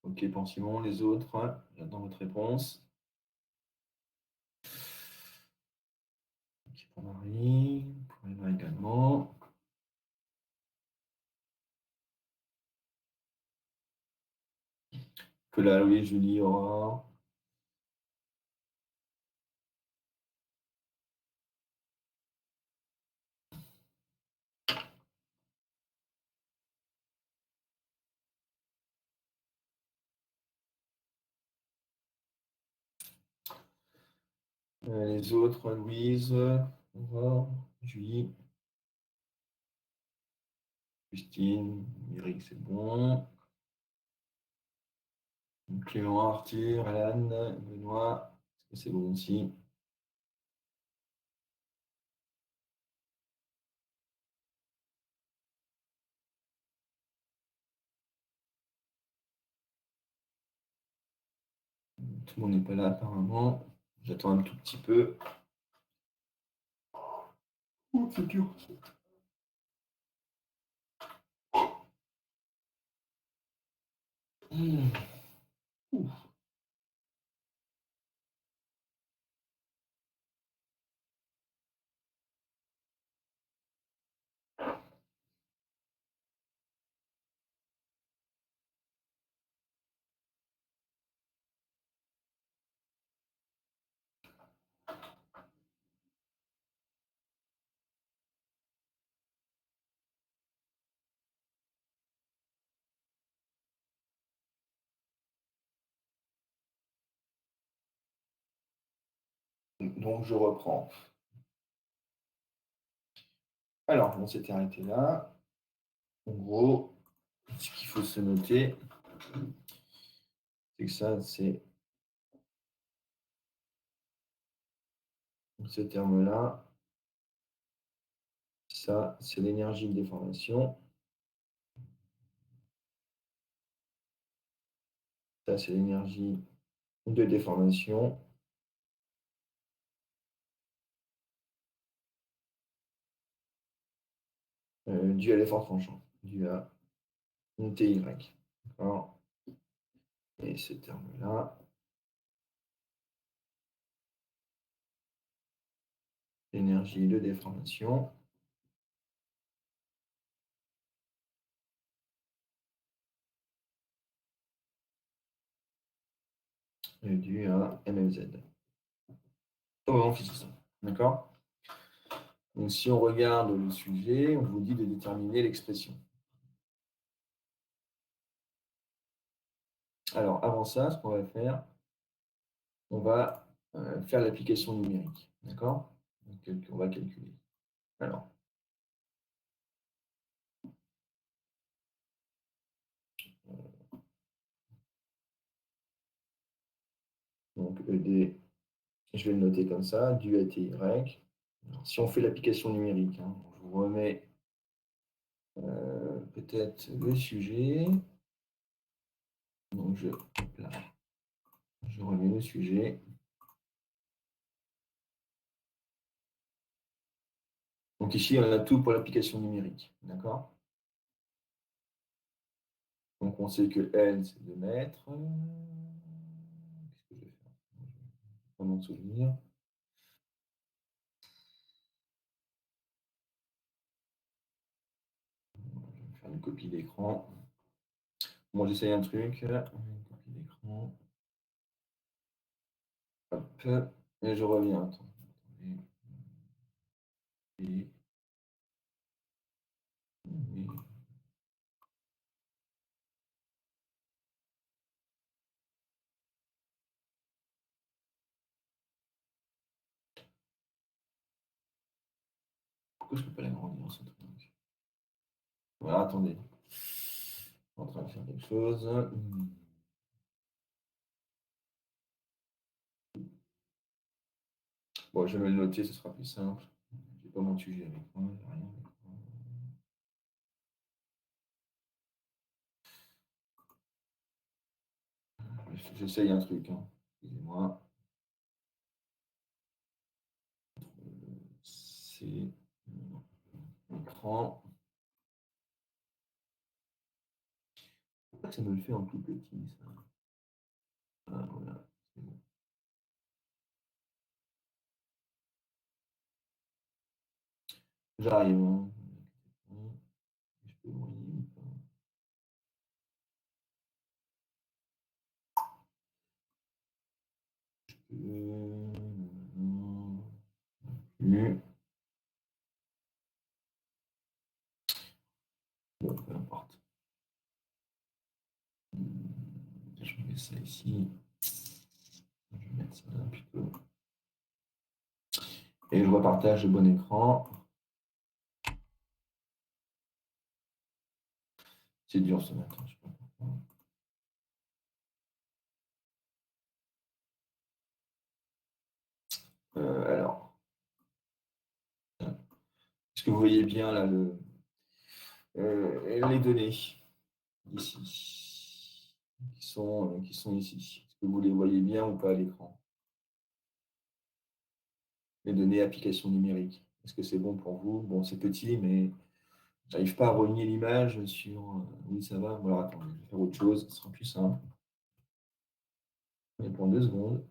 Ok, Pensez-moi les autres. J'attends votre réponse. Ok, pour Marie, pour Eva également. Que là, Louis, Julie, Aurore. Les autres, Louise, Aurore, Julie, Justine, Eric, c'est bon. Clément, Arthur, Alan, Benoît, est-ce que c'est bon aussi? Tout le monde n'est pas là apparemment. J'attends un tout petit peu. Oh, c'est dur. Hmm. Ouf. Donc je reprends. Alors, on s'était arrêté là. En gros, ce qu'il faut se noter, c'est que ça, c'est ce terme-là. Ça, c'est l'énergie de déformation. Ça, c'est l'énergie de déformation due à l'effort tranchant, due à une TY. D'accord? Et ce terme-là, l'énergie de déformation est due à MMZ. Oh, on fixe ça. D'accord? Donc, si on regarde le sujet, on vous dit de déterminer l'expression. Alors, avant ça, ce qu'on va faire, on va faire l'application numérique. D'accord? Donc, on va calculer. Alors, donc ED, je vais le noter comme ça, dû à TY. Alors, si on fait l'application numérique, hein, je vous remets peut-être le sujet. Donc, là, je remets le sujet. Donc ici, on a tout pour l'application numérique. D'accord? Donc on sait que L, c'est 2 mètres. Qu'est-ce que je vais faire? Je vais pas m'en souvenir. Je vais faire une copie d'écran. Bon, j'essaye un truc. Une copie d'écran. Hop. Et je reviens. Attendez. Et- oui. Pourquoi je ne peux pas l'agrandir, ce truc? Voilà, attendez. Je suis en train de faire quelque chose. Bon, je vais me le noter, ce sera plus simple. Je n'ai pas mon sujet avec moi, j'ai rien avec moi. Je vais J'essaye un truc, hein. Excusez-moi. C'est l'écran. Pourquoi ça me le fait en tout petit, ça? Ah, voilà, c'est bon. J'arrive, hein. Je peux moyenner ou pas? Plus. Bon, peu importe. Je mets ça ici. Je vais mettre ça là plutôt. Et je repartage le bon écran. C'est dur ce matin, je sais pas pourquoi. Alors, est-ce que vous voyez bien là les données ici qui sont ici? Est-ce que vous les voyez bien ou pas à l'écran? Les données applications numériques. Est-ce que c'est bon pour vous? Bon, c'est petit, mais j'arrive pas à relier l'image sur. Oui, ça va. Bon, alors attendez, je vais faire autre chose, ce sera plus simple. On prend 2 secondes.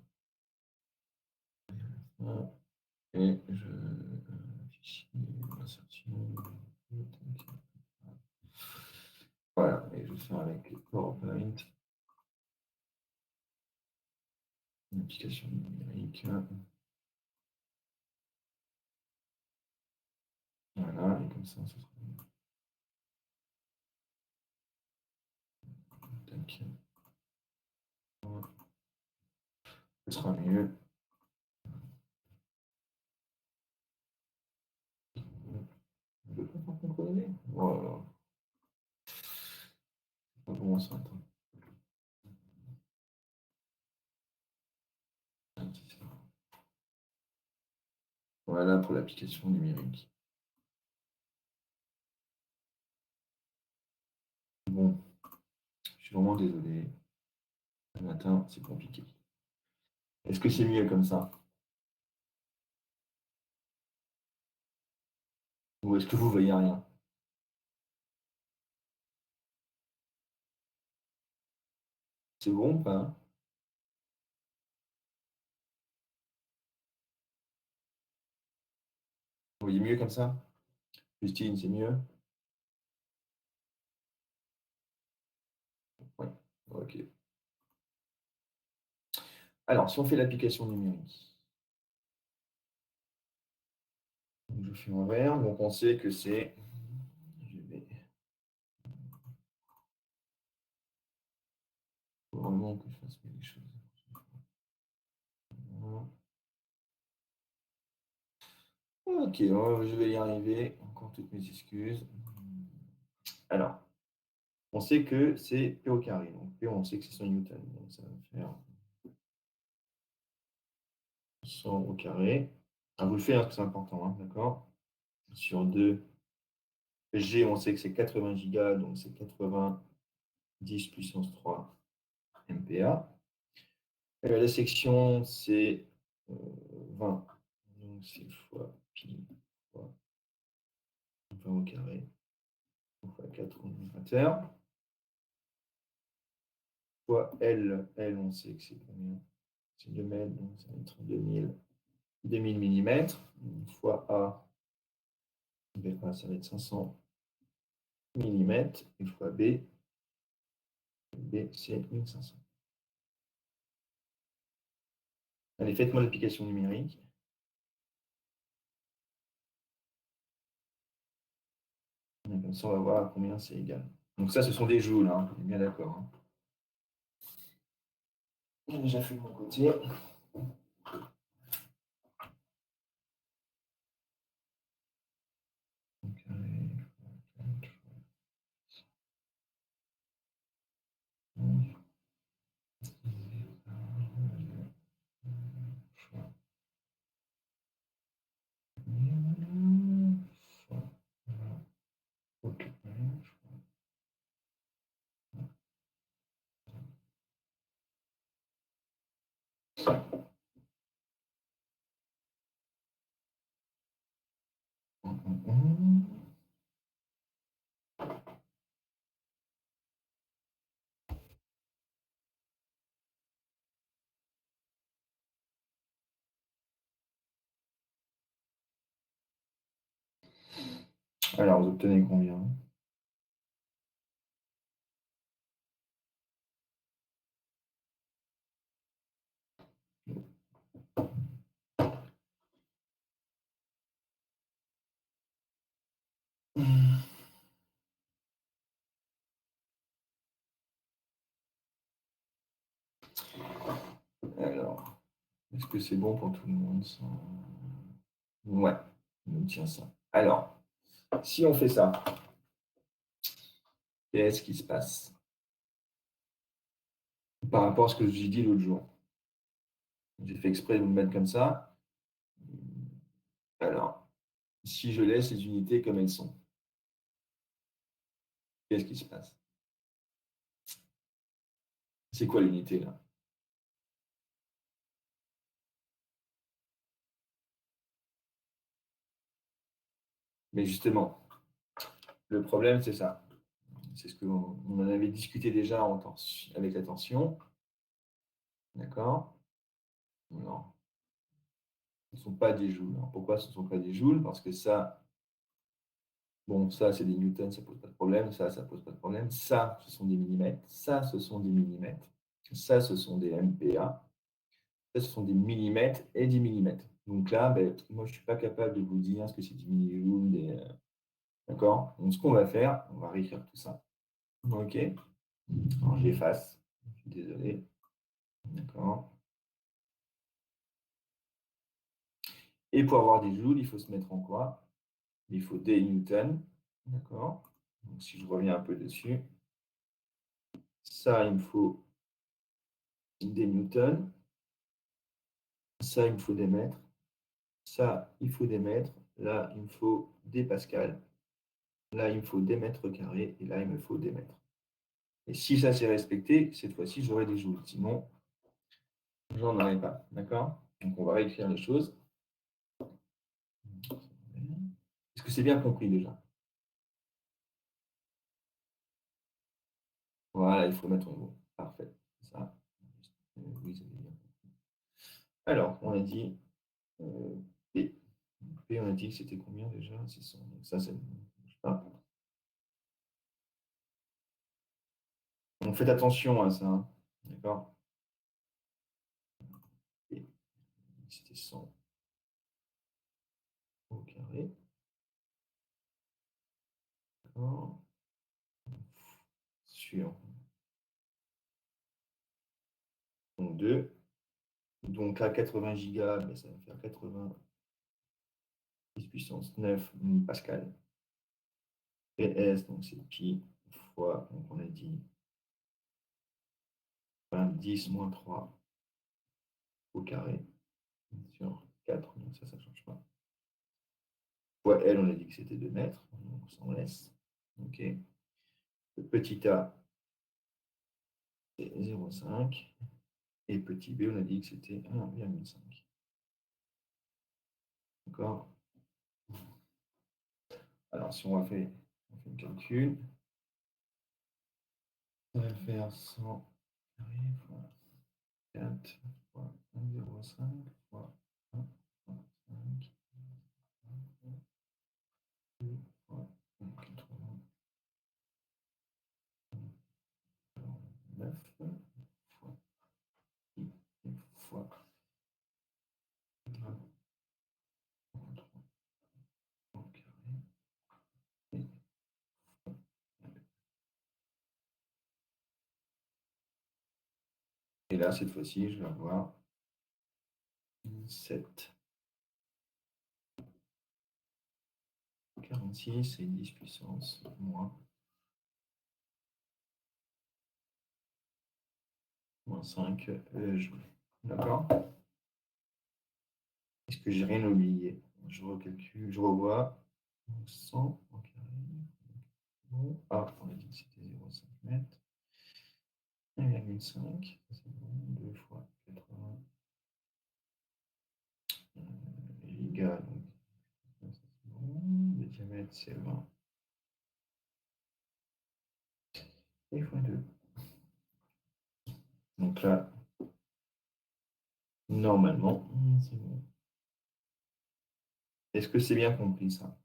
Voilà. Et je. Fichier, insertion. Voilà, et je vais faire avec PowerPoint, une application numérique. Voilà, et comme ça sera tac. Ce sera mieux. Je peux pas contrôler. Voilà. Bon, ça attend. Voilà pour l'application numérique. Bon, je suis vraiment désolé. Le matin, c'est compliqué. Est-ce que c'est mieux comme ça? Ou est-ce que vous voyez rien? C'est bon ou pas? Vous voyez mieux comme ça? Justine, c'est mieux? Oui. Ok. Alors, si on fait l'application numérique, donc je fais en vert, donc on sait que c'est. Je vais faut vraiment que je fasse bien les choses. Voilà. Ok, je vais y arriver. Encore toutes mes excuses. Alors, on sait que c'est P au carré. Donc P, on sait que c'est 100 newtons. Donc ça va faire 100 au carré. Ah, vous le faites, hein, parce que c'est important, hein, d'accord? Sur 2, G, on sait que c'est 80 gigas, donc c'est 90 puissance 3 MPa. La section, c'est 20. Donc c'est fois pi fois 20 au carré fois 4 au numérateur. Fois L, on sait que c'est combien? C'est 2 mètres, donc ça va être 2000 millimètres. Fois A, ça va être 500 millimètres. Et fois B c'est 1500. Allez, faites-moi l'application numérique. Et comme ça, on va voir à combien c'est égal. Donc ça, ce sont des joules, hein, on est bien d'accord. Hein. J'ai déjà fait de mon côté. Donc, Alors, vous obtenez combien? Alors, est-ce que c'est bon pour tout le monde ça? Ouais, on obtient ça. Alors, si on fait ça, qu'est-ce qui se passe par rapport à ce que j'ai dit l'autre jour? J'ai fait exprès de vous le mettre comme ça. Alors, si je laisse les unités comme elles sont, qu'est-ce qui se passe? C'est quoi l'unité là? Mais justement, le problème, c'est ça. C'est ce qu'on en avait discuté déjà avec la tension. D'accord? Non, ce ne sont pas des joules. Alors, pourquoi ce ne sont pas des joules? Parce que ça, bon, ça, c'est des newtons, ça ne pose pas de problème. Ça ne pose pas de problème. Ça, ce sont des millimètres. Ça, ce sont des millimètres. Ça, ce sont des MPa. Ça, ce sont des millimètres et des millimètres. Donc là, ben, moi, je ne suis pas capable de vous dire ce que c'est des millijoules, d'accord? Donc, ce qu'on va faire, on va réécrire tout ça. OK? Alors, j'efface. Je suis désolé. D'accord? Et pour avoir des joules, il faut se mettre en quoi? Il faut des newtons. D'accord? Donc, si je reviens un peu dessus, ça, il me faut des newtons. Ça, il me faut des mètres. Ça, il faut des mètres. Là, il me faut des pascals. Là, il me faut des mètres carrés. Et là, il me faut des mètres. Et si ça s'est respecté, cette fois-ci, j'aurai des joules. Sinon, j'en aurai pas. D'accord? Donc, on va réécrire les choses. Est-ce que c'est bien compris déjà? Voilà, il faut mettre un mot. Parfait. Ça. Oui, ça bien. Alors, on a dit P. P, on a dit que c'était combien déjà? 600. Donc ça, c'est. Donc faites attention à ça. Hein. D'accord? P, c'était 100 au carré. D'accord? Sur donc 2. Donc là, 80 gigas, ben, ça va faire 80 10 puissance 9 pascal. PS, donc c'est pi fois, donc on a dit 10 moins 3 au carré sur 4, donc ça ne change pas. Fois L, on a dit que c'était 2 mètres, donc ça on laisse. OK. Le petit a, c'est 0,5. Et petit b, on a dit que c'était 1,5. D'accord? Alors, si on fait le calcul, ça va faire 100 fois 4 fois 1,05 fois 1 fois 5 2 fois 80 9 fois i fois 20 au carré. Et là, cette fois-ci, je vais avoir 7, 46 et 10 puissance moins 5 joules. D'accord? Est-ce que j'ai rien oublié? Je recalcule, je revois. 100 au carré. Bon. Ah, on a dit que c'était 0,5 mètres. 1,5, c'est bon. 2 fois 80 gigas. Donc, ça, c'est bon. c'est 20. Et fois 2. Donc là, normalement, c'est bon. Est-ce que c'est bien compris ça?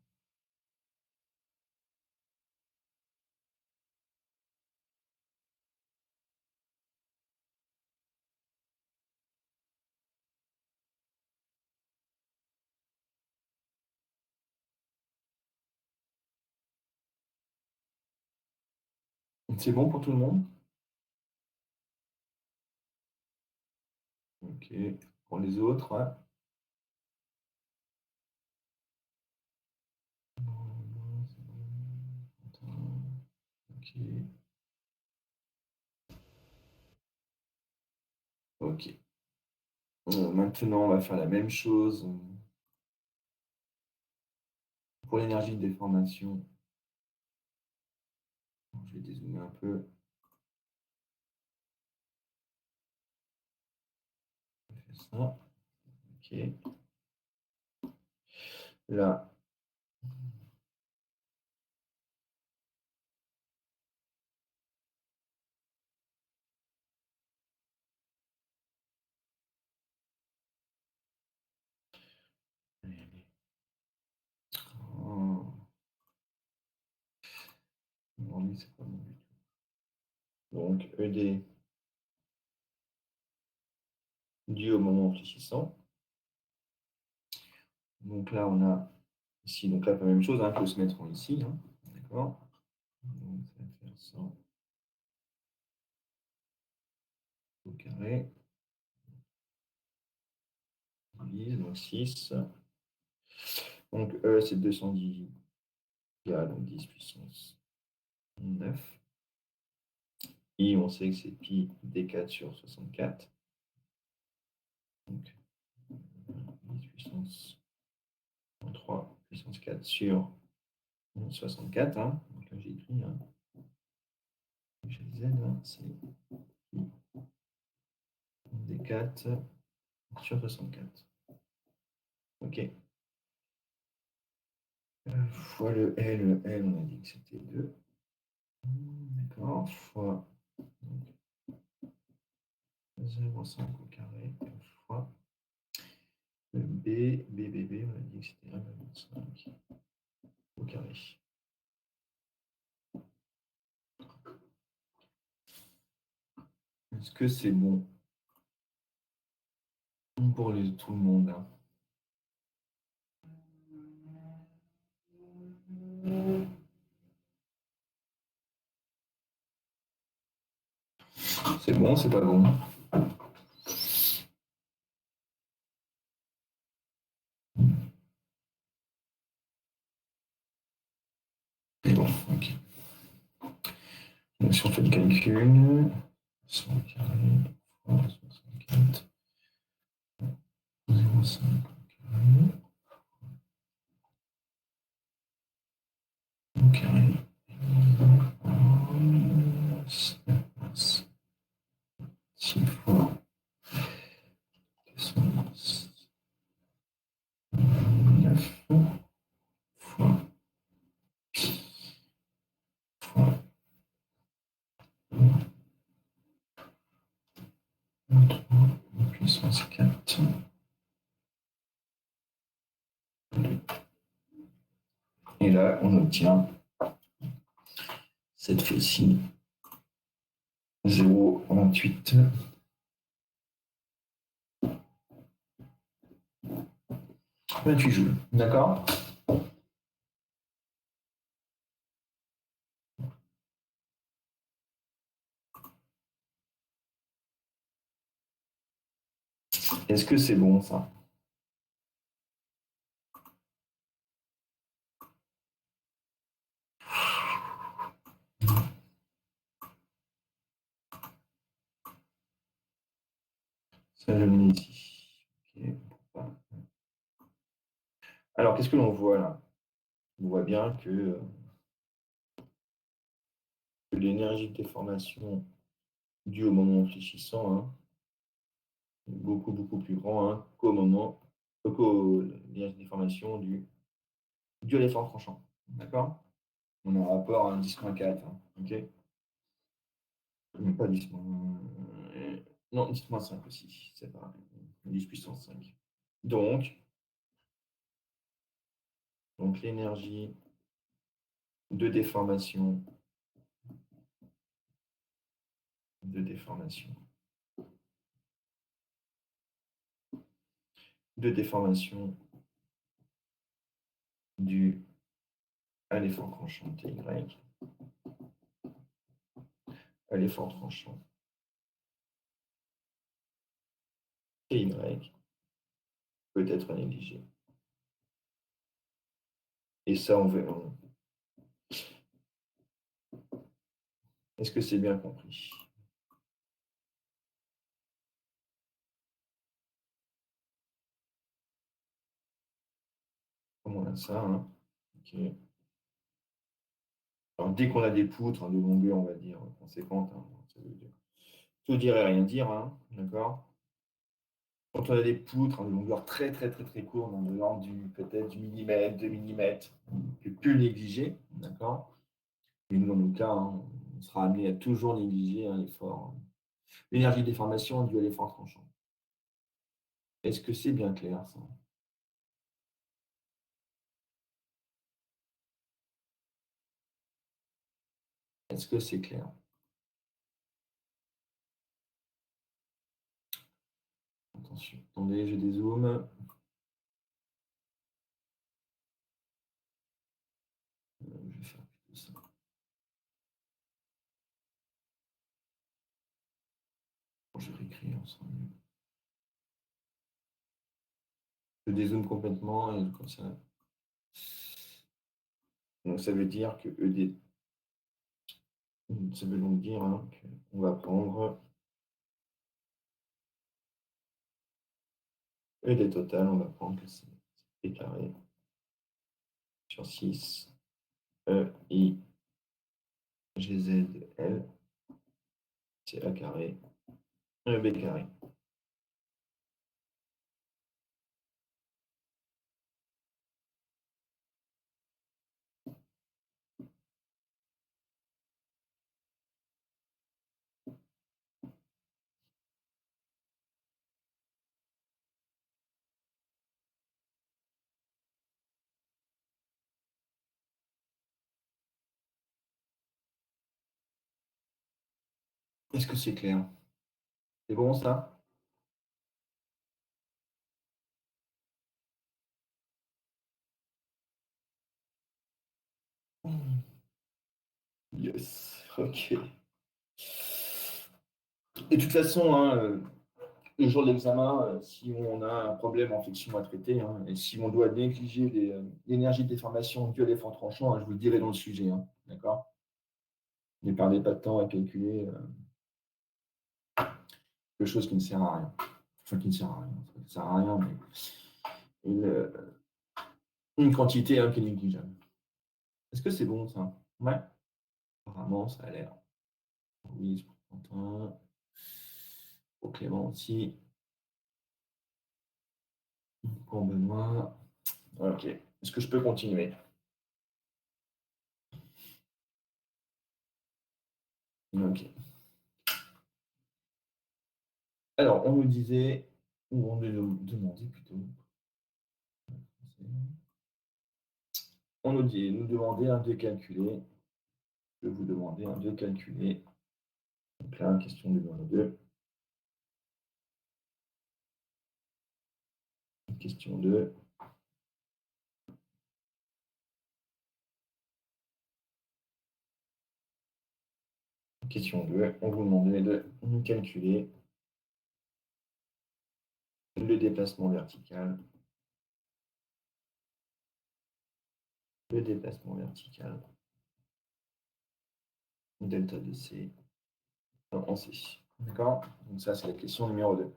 C'est bon pour tout le monde? Ok. Pour les autres, ouais. C'est bon. Attends. Ok. Ok. Maintenant, on va faire la même chose pour l'énergie de déformation. Je vais dézoomer un peu. Je fais ça. Ok. Là. Oh. Non, lui, c'est pas bon du tout. Donc, ED dû au moment fléchissant. Donc là, on a ici, donc là, la même chose, il faut se mettre en ici. Hein. D'accord? Donc, ça va faire 100 au carré. Divise, donc 6. Donc E, c'est 210 K, donc 10 puissance 9. I, on sait que c'est pi D4 sur 64. Donc 10 puissance 3 puissance 4 sur 64. Hein. Donc là, j'ai écrit. Hein. J'ai Z, hein, c'est pi D4 sur 64. OK. Fois le L, on a dit que c'était 2. D'accord. Fois 0,5 au carré. Fois le B, on a dit que c'était 1,5 au carré. Est-ce que c'est bon pour tout le monde hein? C'est bon, c'est pas bon? C'est bon, ok. Donc si on fait le calcul, 100 carré fois 64, 0,5 au carré, 6 fois 9 fois puissance 4. Et là, on obtient cette fois-ci 0,28 28 joules. D'accord? Est-ce que c'est bon ça? Ça, je le mets ici. Ok. Alors, qu'est-ce que l'on voit là? On voit bien que l'énergie de déformation due au moment fléchissant hein, est beaucoup, beaucoup plus grand hein, qu'au moment, l'énergie de déformation due à l'effort tranchant. D'accord? On a un rapport à un 10-4, hein, OK? Pas 10 non, 10-5 aussi, c'est pareil. 10 puissance 5. Donc, l'énergie de déformation, de déformation, de déformation due à l'effort tranchant Ty, à l'effort tranchant Ty peut être négligé. Et ça, on verra. Est-ce que c'est bien compris? Comme on a ça, hein. OK. Alors, dès qu'on a des poutres hein, de longueur, on va dire, conséquente, hein, ça veut dire tout dire et rien dire, hein, d'accord? Quand on a des poutres hein, de longueur très, très, très, très courte, de l'ordre peut-être du millimètre, 2 millimètres, c'est plus négligé, d'accord? Mais nous, dans nos cas, hein, on sera amené à toujours négliger hein, l'effort, l'énergie de déformation due à l'effort tranchant. Est-ce que c'est bien clair, ça? Est-ce que c'est clair? Attention, attendez, j'ai des zooms. Je vais faire plutôt ça. Bon, je vais réécrire, ça sera mieux. Je dézoome complètement et comme ça. Donc ça veut dire que ED, ça veut donc dire hein, qu'on va prendre ED total, on va prendre que c'est P carré sur 6 E I GZ L, c'est A carré, B carré. Est-ce que c'est clair? C'est bon ça? Yes, ok. Et de toute façon, hein, le jour de l'examen, si on a un problème en flexion à traiter, hein, et si on doit négliger l'énergie de déformation due à l'effort tranchant, hein, je vous le dirai dans le sujet, hein, d'accord? Ne perdez pas de temps à calculer quelque chose qui ne sert à rien. Enfin, qui ne sert à rien. Ça ne sert à rien, mais une quantité hein, qui est négligeable. Est-ce que c'est bon, ça? Ouais. Apparemment, ça a l'air. Oui, pour Quentin. Pour Clément aussi. Pour Benoît. Ok. Est-ce que je peux continuer? Ok. Alors, on nous disait, ou on nous demandait plutôt, on nous demandait de calculer, je vais vous demander de calculer, donc là, question numéro 2, question 2, question 2, on vous demandait de calculer le déplacement vertical, delta de C en C. D'accord? Donc ça, c'est la question numéro 2.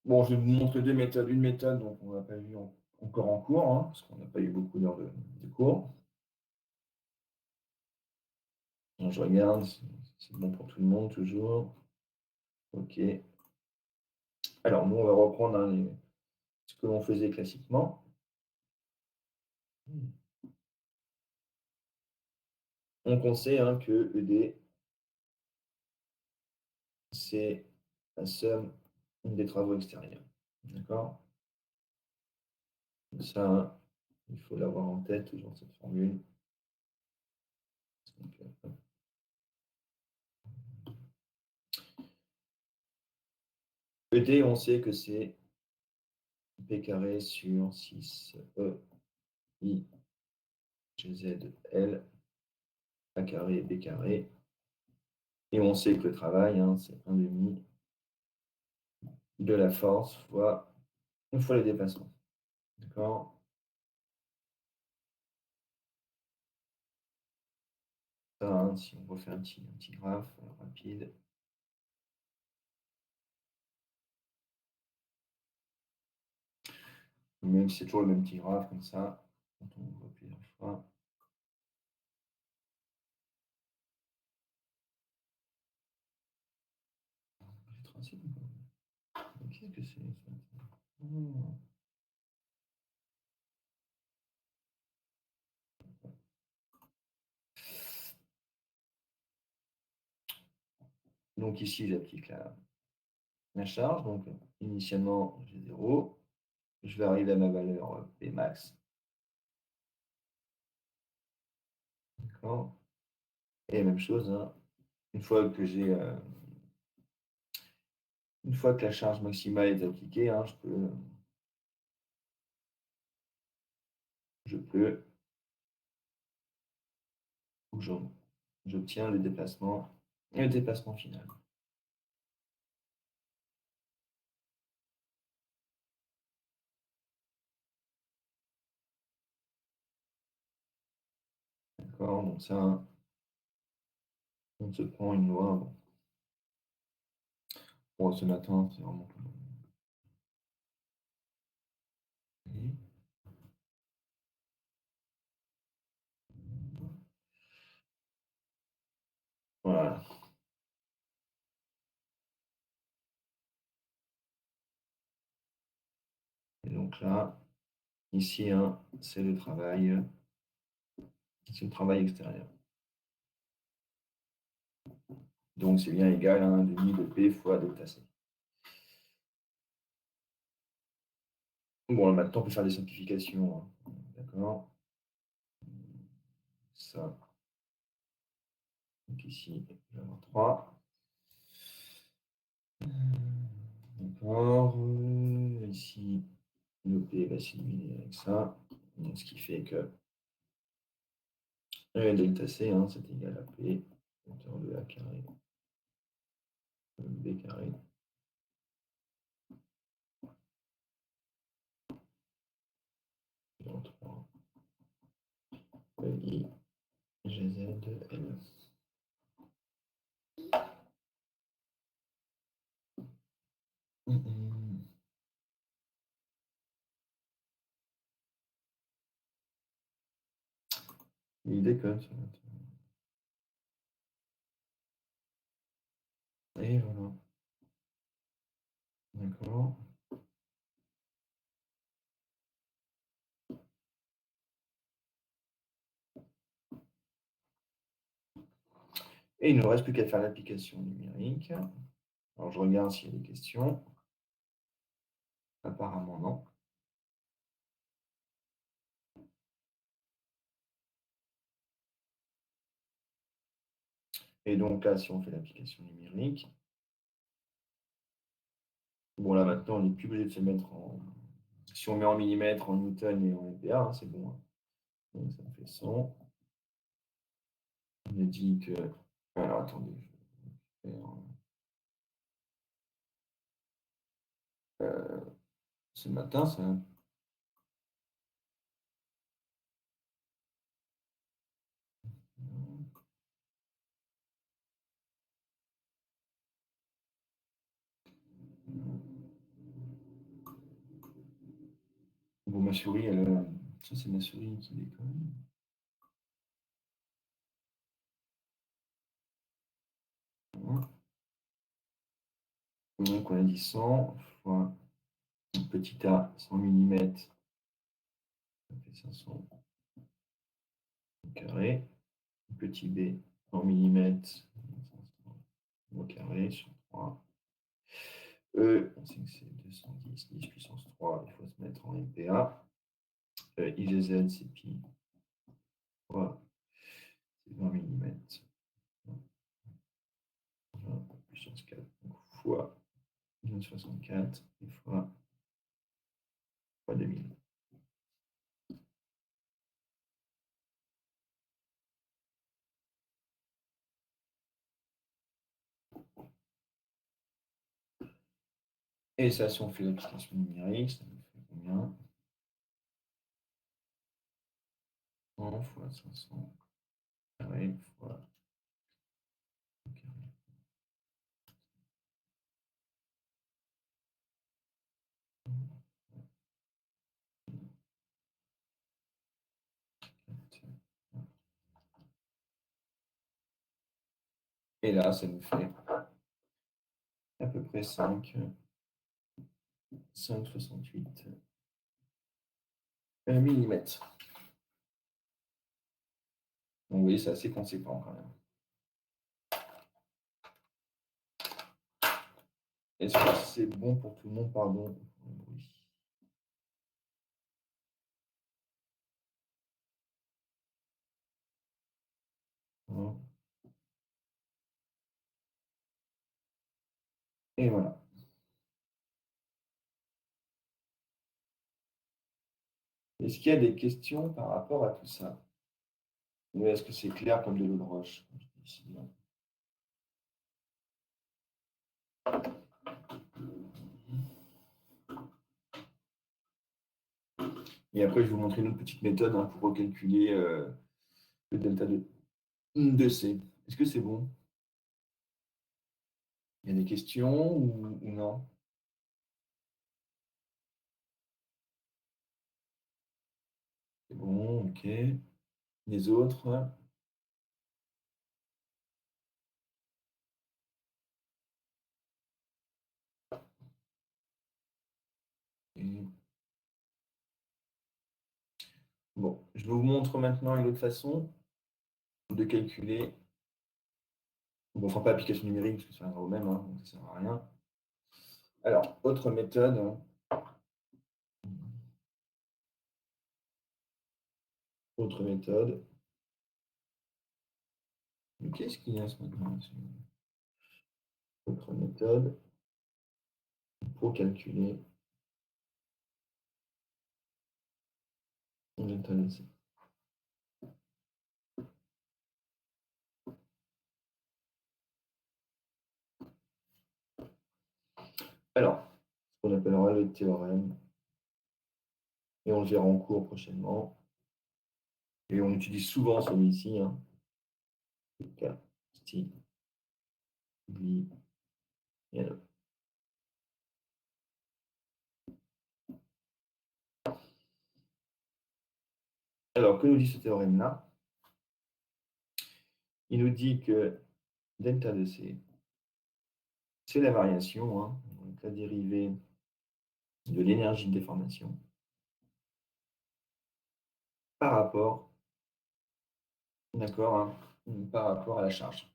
Bon, je vais vous montrer deux méthodes. Une méthode, donc on n'a pas vu encore en cours, hein, parce qu'on n'a pas eu beaucoup d'heures de cours. Donc, je regarde, c'est bon pour tout le monde toujours. OK. Alors, nous, on va reprendre hein, ce que l'on faisait classiquement. Donc on sait hein, que ED, c'est la somme des travaux extérieurs. D'accord? Ça, hein, il faut l'avoir en tête, toujours cette formule. Donc, ED, on sait que c'est P carré sur 6E I GZ L A carré B carré. Et on sait que le travail, hein, c'est 1 demi de la force fois les déplacements. D'accord? Ça, hein, si on refait un petit graphe rapide. Même si c'est toujours le même petit graphe comme ça, quand on voit plusieurs fois. J'ai tracé. Qu'est-ce que c'est ça? Oh. Donc ici, j'applique la charge. Donc initialement, j'ai 0. Je vais arriver à ma valeur P max. D'accord? Et même chose, hein, une fois que une fois que la charge maximale est appliquée, hein, je peux ou j'obtiens le déplacement final. D'accord? Donc ça, on se prend une loi. Bon, ce matin, c'est vraiment tout. Voilà. Et donc là, ici, hein, c'est le travail extérieur. Donc c'est bien égal à 1 demi de P fois delta C. Bon, là, maintenant, on peut faire des simplifications, hein. D'accord? Ça. Donc ici, je vais avoir 3. D'accord. Ici, le P va s'éliminer avec ça. Donc, ce qui fait que delta C, hein, c'est égal à P, hauteur de A carré, B carré. Sur 3 I GZ L. Il déconne, ça. Et voilà. D'accord. Et il ne nous reste plus qu'à faire l'application numérique. Alors, je regarde s'il y a des questions. Apparemment, non. Et donc là, si on fait l'application numérique, bon là maintenant, on n'est plus obligé de se mettre en... Si on met en millimètres, en newton et en MPa, hein, c'est bon, hein. Donc ça me fait 100. On a dit que... Alors attendez, je vais faire... ce matin, ça... Bon, ma souris, ça c'est ma souris qui déconne. Voilà. Donc on a dit 100 fois petit a, 100 mm, ça fait 500. au carré, petit b en millimètres au carré sur 3. On sait que c'est 210, 10 puissance 3, il faut se mettre en MPa. IGZ, c'est pi fois, c'est 20 millimètres. Puissance 4, donc fois 64 et fois 2000. Et ça, si on fait l'application numérique, ça nous fait combien? 100 fois 500 carré fois carré. Et là, ça nous fait à peu près 5,68 millimètres. Donc, vous voyez, c'est assez conséquent quand même. Est-ce que c'est bon pour tout le monde? Pardon pour le bruit. Voilà. Et voilà. Est-ce qu'il y a des questions par rapport à tout ça? Ou est-ce que c'est clair comme de l'eau de roche? Et après, je vais vous montrer une autre petite méthode pour recalculer le delta de C. Est-ce que c'est bon? Il y a des questions ou non? C'est bon, ok. Les autres? Et bon, je vous montre maintenant une autre façon de calculer. Bon, enfin, pas application numérique, parce que ça reviendra au même, donc ça ne sert à rien. Alors, autre méthode. Autre méthode. Qu'est-ce qu'il y a ce matin? Autre méthode pour calculer le delta de C. Alors, ce qu'on appellera le théorème, et on le verra en cours prochainement. Et on utilise souvent celui-ci, Castigliano. Alors, que nous dit ce théorème-là? Il nous dit que delta de C, c'est la variation, donc la dérivée de l'énergie de déformation par rapport, d'accord, par rapport à la charge.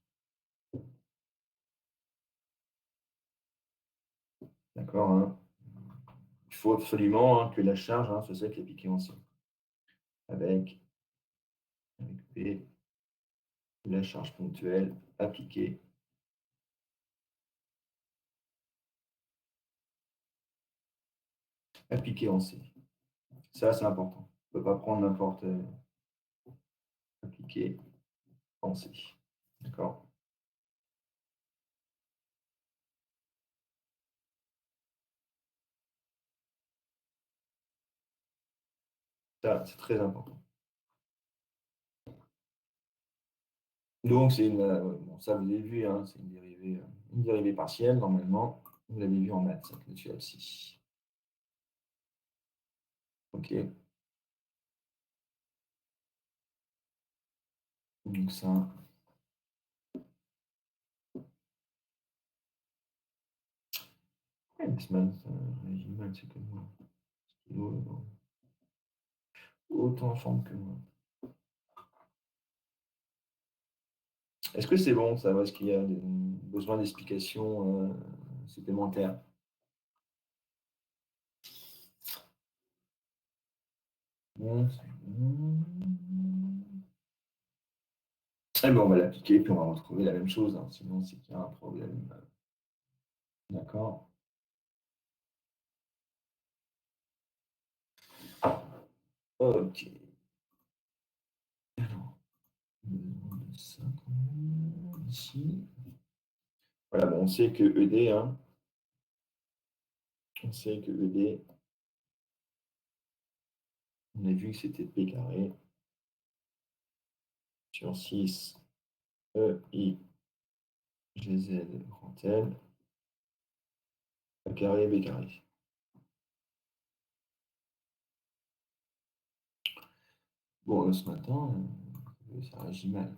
D'accord. Il faut absolument que la charge soit celle qui est appliquée en C. Avec P, la charge ponctuelle appliquée en C. Ça, c'est important. On ne peut pas prendre n'importe appliqué en C. D'accord? Ça, c'est très important. Donc, c'est une, bon, ça, vous avez vu, c'est une dérivée partielle, normalement. Vous l'avez vu en maths, ça, là-dessus aussi. OK. Donc, ça. Ouais, Nesman, ça réagit mal, c'est comme moi. Stylo, autant en forme que moi. Est-ce que c'est bon, ça? Est-ce qu'il y a besoin d'explications supplémentaires? Bon, c'est bon. Eh ben, on va l'appliquer, puis on va retrouver la même chose, hein. Sinon, c'est qu'il y a un problème. D'accord. Ok. Alors, besoin de ça quand même, ici. Voilà, bon, on sait que ED, hein, on sait que ED, on a vu que c'était P carré sur 6 EI GZ grand L, A carré B carré. Bon, ce matin, ça réagit mal.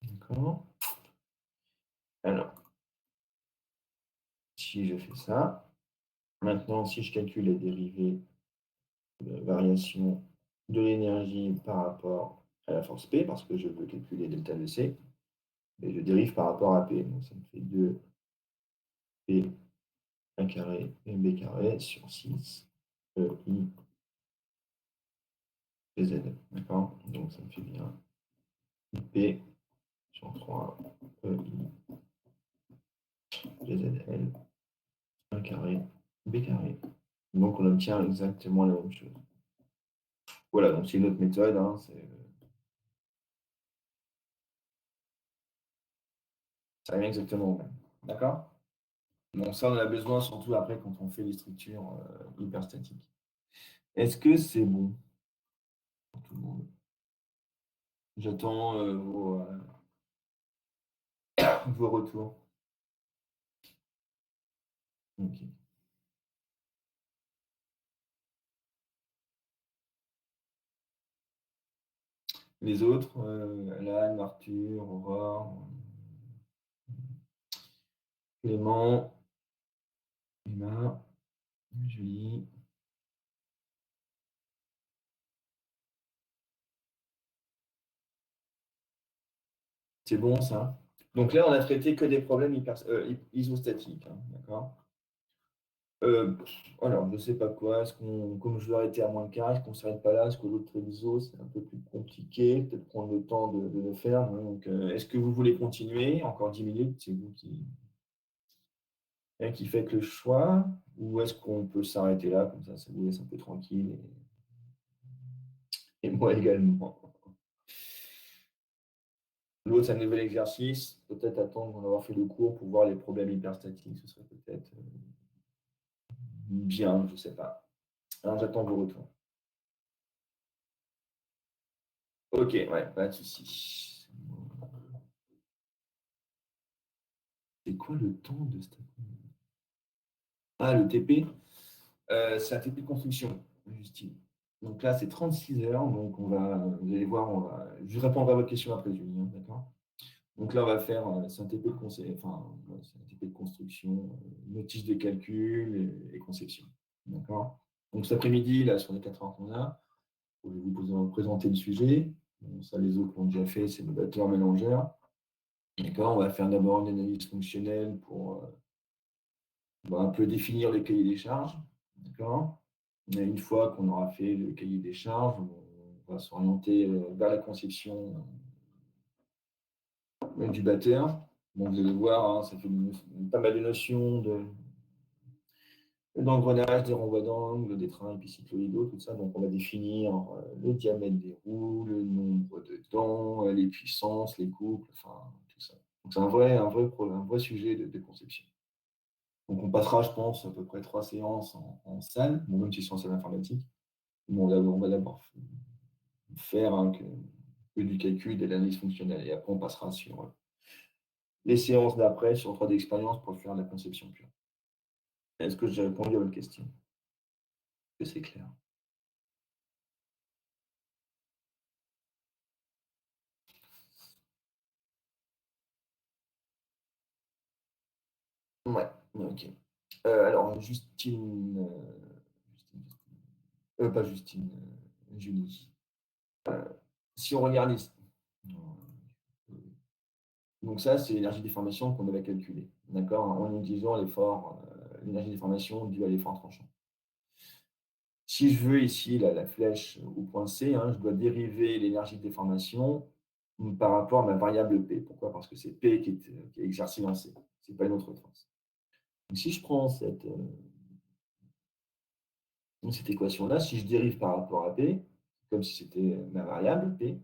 D'accord. Alors, si je fais ça, maintenant, si je calcule les dérivées de variation de l'énergie par rapport à la force P, parce que je veux calculer delta de C, et je dérive par rapport à P. Donc, ça me fait 2P A carré et B carré sur 6 EI Z. D'accord? Donc, ça me fait bien P sur 3 EI GZL, A carré, B carré. Donc, on obtient exactement la même chose. Voilà, donc c'est une autre méthode, hein, ça revient exactement au même. D'accord? Donc, ça, on en a besoin surtout après quand on fait les structures hyperstatiques. Est-ce que c'est bon pour tout le monde? J'attends vos retours. Ok. Les autres, Alan, Arthur, Aurore, Clément, Emma, Julie. C'est bon ça? Donc là, on a traité que des problèmes isostatiques, hein, d'accord? Alors, je ne sais pas quoi. Comme je dois arrêter à moins de quart, est-ce qu'on ne s'arrête pas là? Est-ce que l'autre iso, c'est un peu plus compliqué? Peut-être prendre le temps de le faire, hein. Donc, est-ce que vous voulez continuer? Encore 10 minutes, c'est vous qui faites le choix? Ou est-ce qu'on peut s'arrêter là? Comme ça vous laisse un peu tranquille. Et moi également. L'autre, c'est un nouvel exercice. Peut-être attendre d'en avoir fait le cours pour voir les problèmes hyperstatiques. Ce serait peut-être bien, je ne sais pas. Alors, j'attends vos retours. Ok, ouais, pas de souci. C'est quoi le temps de cette... Ah, le TP, c'est un TP de construction, Justine. Donc là, c'est 36 heures. Donc, vous allez voir, je répondrai à votre question après, Julie, hein, d'accord? Donc là, on va faire, c'est un TP de enfin, ouais, c'est un TP de construction, notice de calcul et conception. D'accord? Donc cet après-midi, là, sur les 4 heures qu'on a, je vais vous présenter le sujet. Bon, ça, les autres l'ont déjà fait, c'est le batteur mélangeur. D'accord? On va faire d'abord une analyse fonctionnelle pour un peu définir le cahier des charges. D'accord? Et une fois qu'on aura fait le cahier des charges, on va s'orienter vers la conception du batteur. Bon, vous allez voir, hein, ça fait pas mal de notions d'engrenage, des renvois d'angle, des trains épicycloïdaux, tout ça. Donc, on va définir le diamètre des roues, le nombre de dents, les puissances, les couples, enfin, tout ça. Donc, c'est un vrai sujet de conception. Donc, on passera, je pense, à peu près 3 séances en salle, bon, même si c'est en salle informatique. Bon, on va d'abord faire que du calcul, de l'analyse fonctionnelle. Et après, on passera sur les séances d'après, sur 3D expérience pour faire de la conception pure. Est-ce que j'ai répondu à votre question? Est-ce que c'est clair? Ouais, ok. Alors, Justine, Pas Justine, Julie. Si on regarde ici, donc ça, c'est l'énergie de déformation qu'on avait calculée, d'accord? En utilisant l'effort, l'énergie de déformation due à l'effort tranchant. Si je veux ici la flèche au point C, hein, je dois dériver l'énergie de déformation par rapport à ma variable P. Pourquoi? Parce que c'est P qui est exercée dans C. Ce n'est pas une autre force. Donc, si je prends cette équation-là, si je dérive par rapport à P, comme si c'était ma variable P,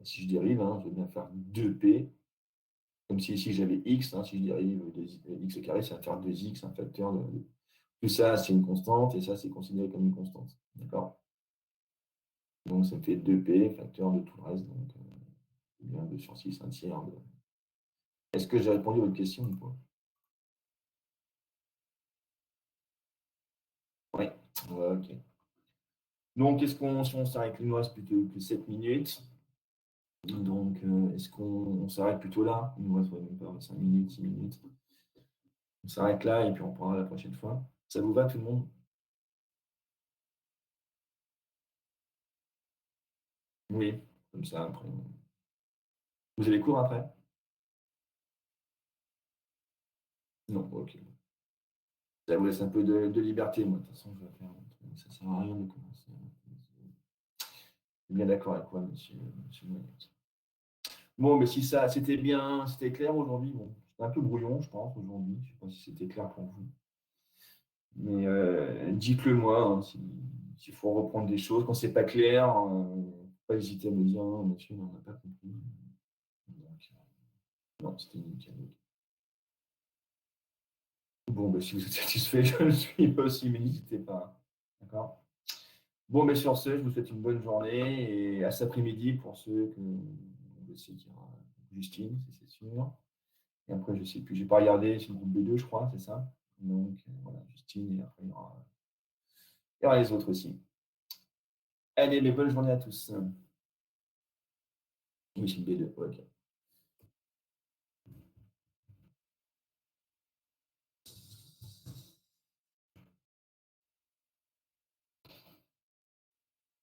si je dérive, hein, je vais bien faire 2P, comme si ici j'avais X, hein, si je dérive de X au carré, ça va faire 2X, un facteur de. Tout ça, c'est une constante, et ça, c'est considéré comme une constante. D'accord? Donc, ça me fait 2P, facteur de tout le reste. Donc, bien 2 sur 6, un tiers. Est-ce que j'ai répondu à votre question ou pas? Oui. Ouais, ok. Donc, si on s'arrête, il nous reste plutôt que 7 minutes. Donc, est-ce qu'on s'arrête plutôt là? Il nous reste même pas 5 minutes, 6 minutes. On s'arrête là et puis on reprendra la prochaine fois. Ça vous va tout le monde? Oui, comme ça après. Vous avez cours après? Non, ok. Ça vous laisse un peu de liberté, moi. De toute façon, je vais faire un truc. Ça sert à rien de commencer. Je suis bien d'accord avec toi, monsieur Moignet. Bon, mais si ça, c'était bien, c'était clair aujourd'hui. Bon, c'était un peu brouillon, je pense, aujourd'hui. Je ne sais pas si c'était clair pour vous. Mais dites-le moi, hein, s'il faut reprendre des choses. Quand c'est pas clair, pas hésiter à me dire, non, monsieur, on n'a pas compris. Donc, non, c'était nickel. Bon, bah, si vous êtes satisfait, je le suis aussi, mais n'hésitez pas. D'accord? Bon, mais sur ce, je vous souhaite une bonne journée et à cet après-midi pour ceux que je sais qu'il y aura Justine, c'est sûr. Et après, je ne sais plus, je n'ai pas regardé, c'est le groupe B2, je crois, c'est ça. Donc, voilà, Justine, et après, il y aura les autres aussi. Allez, mais bonne journée à tous. Oui, c'est le B2, ok.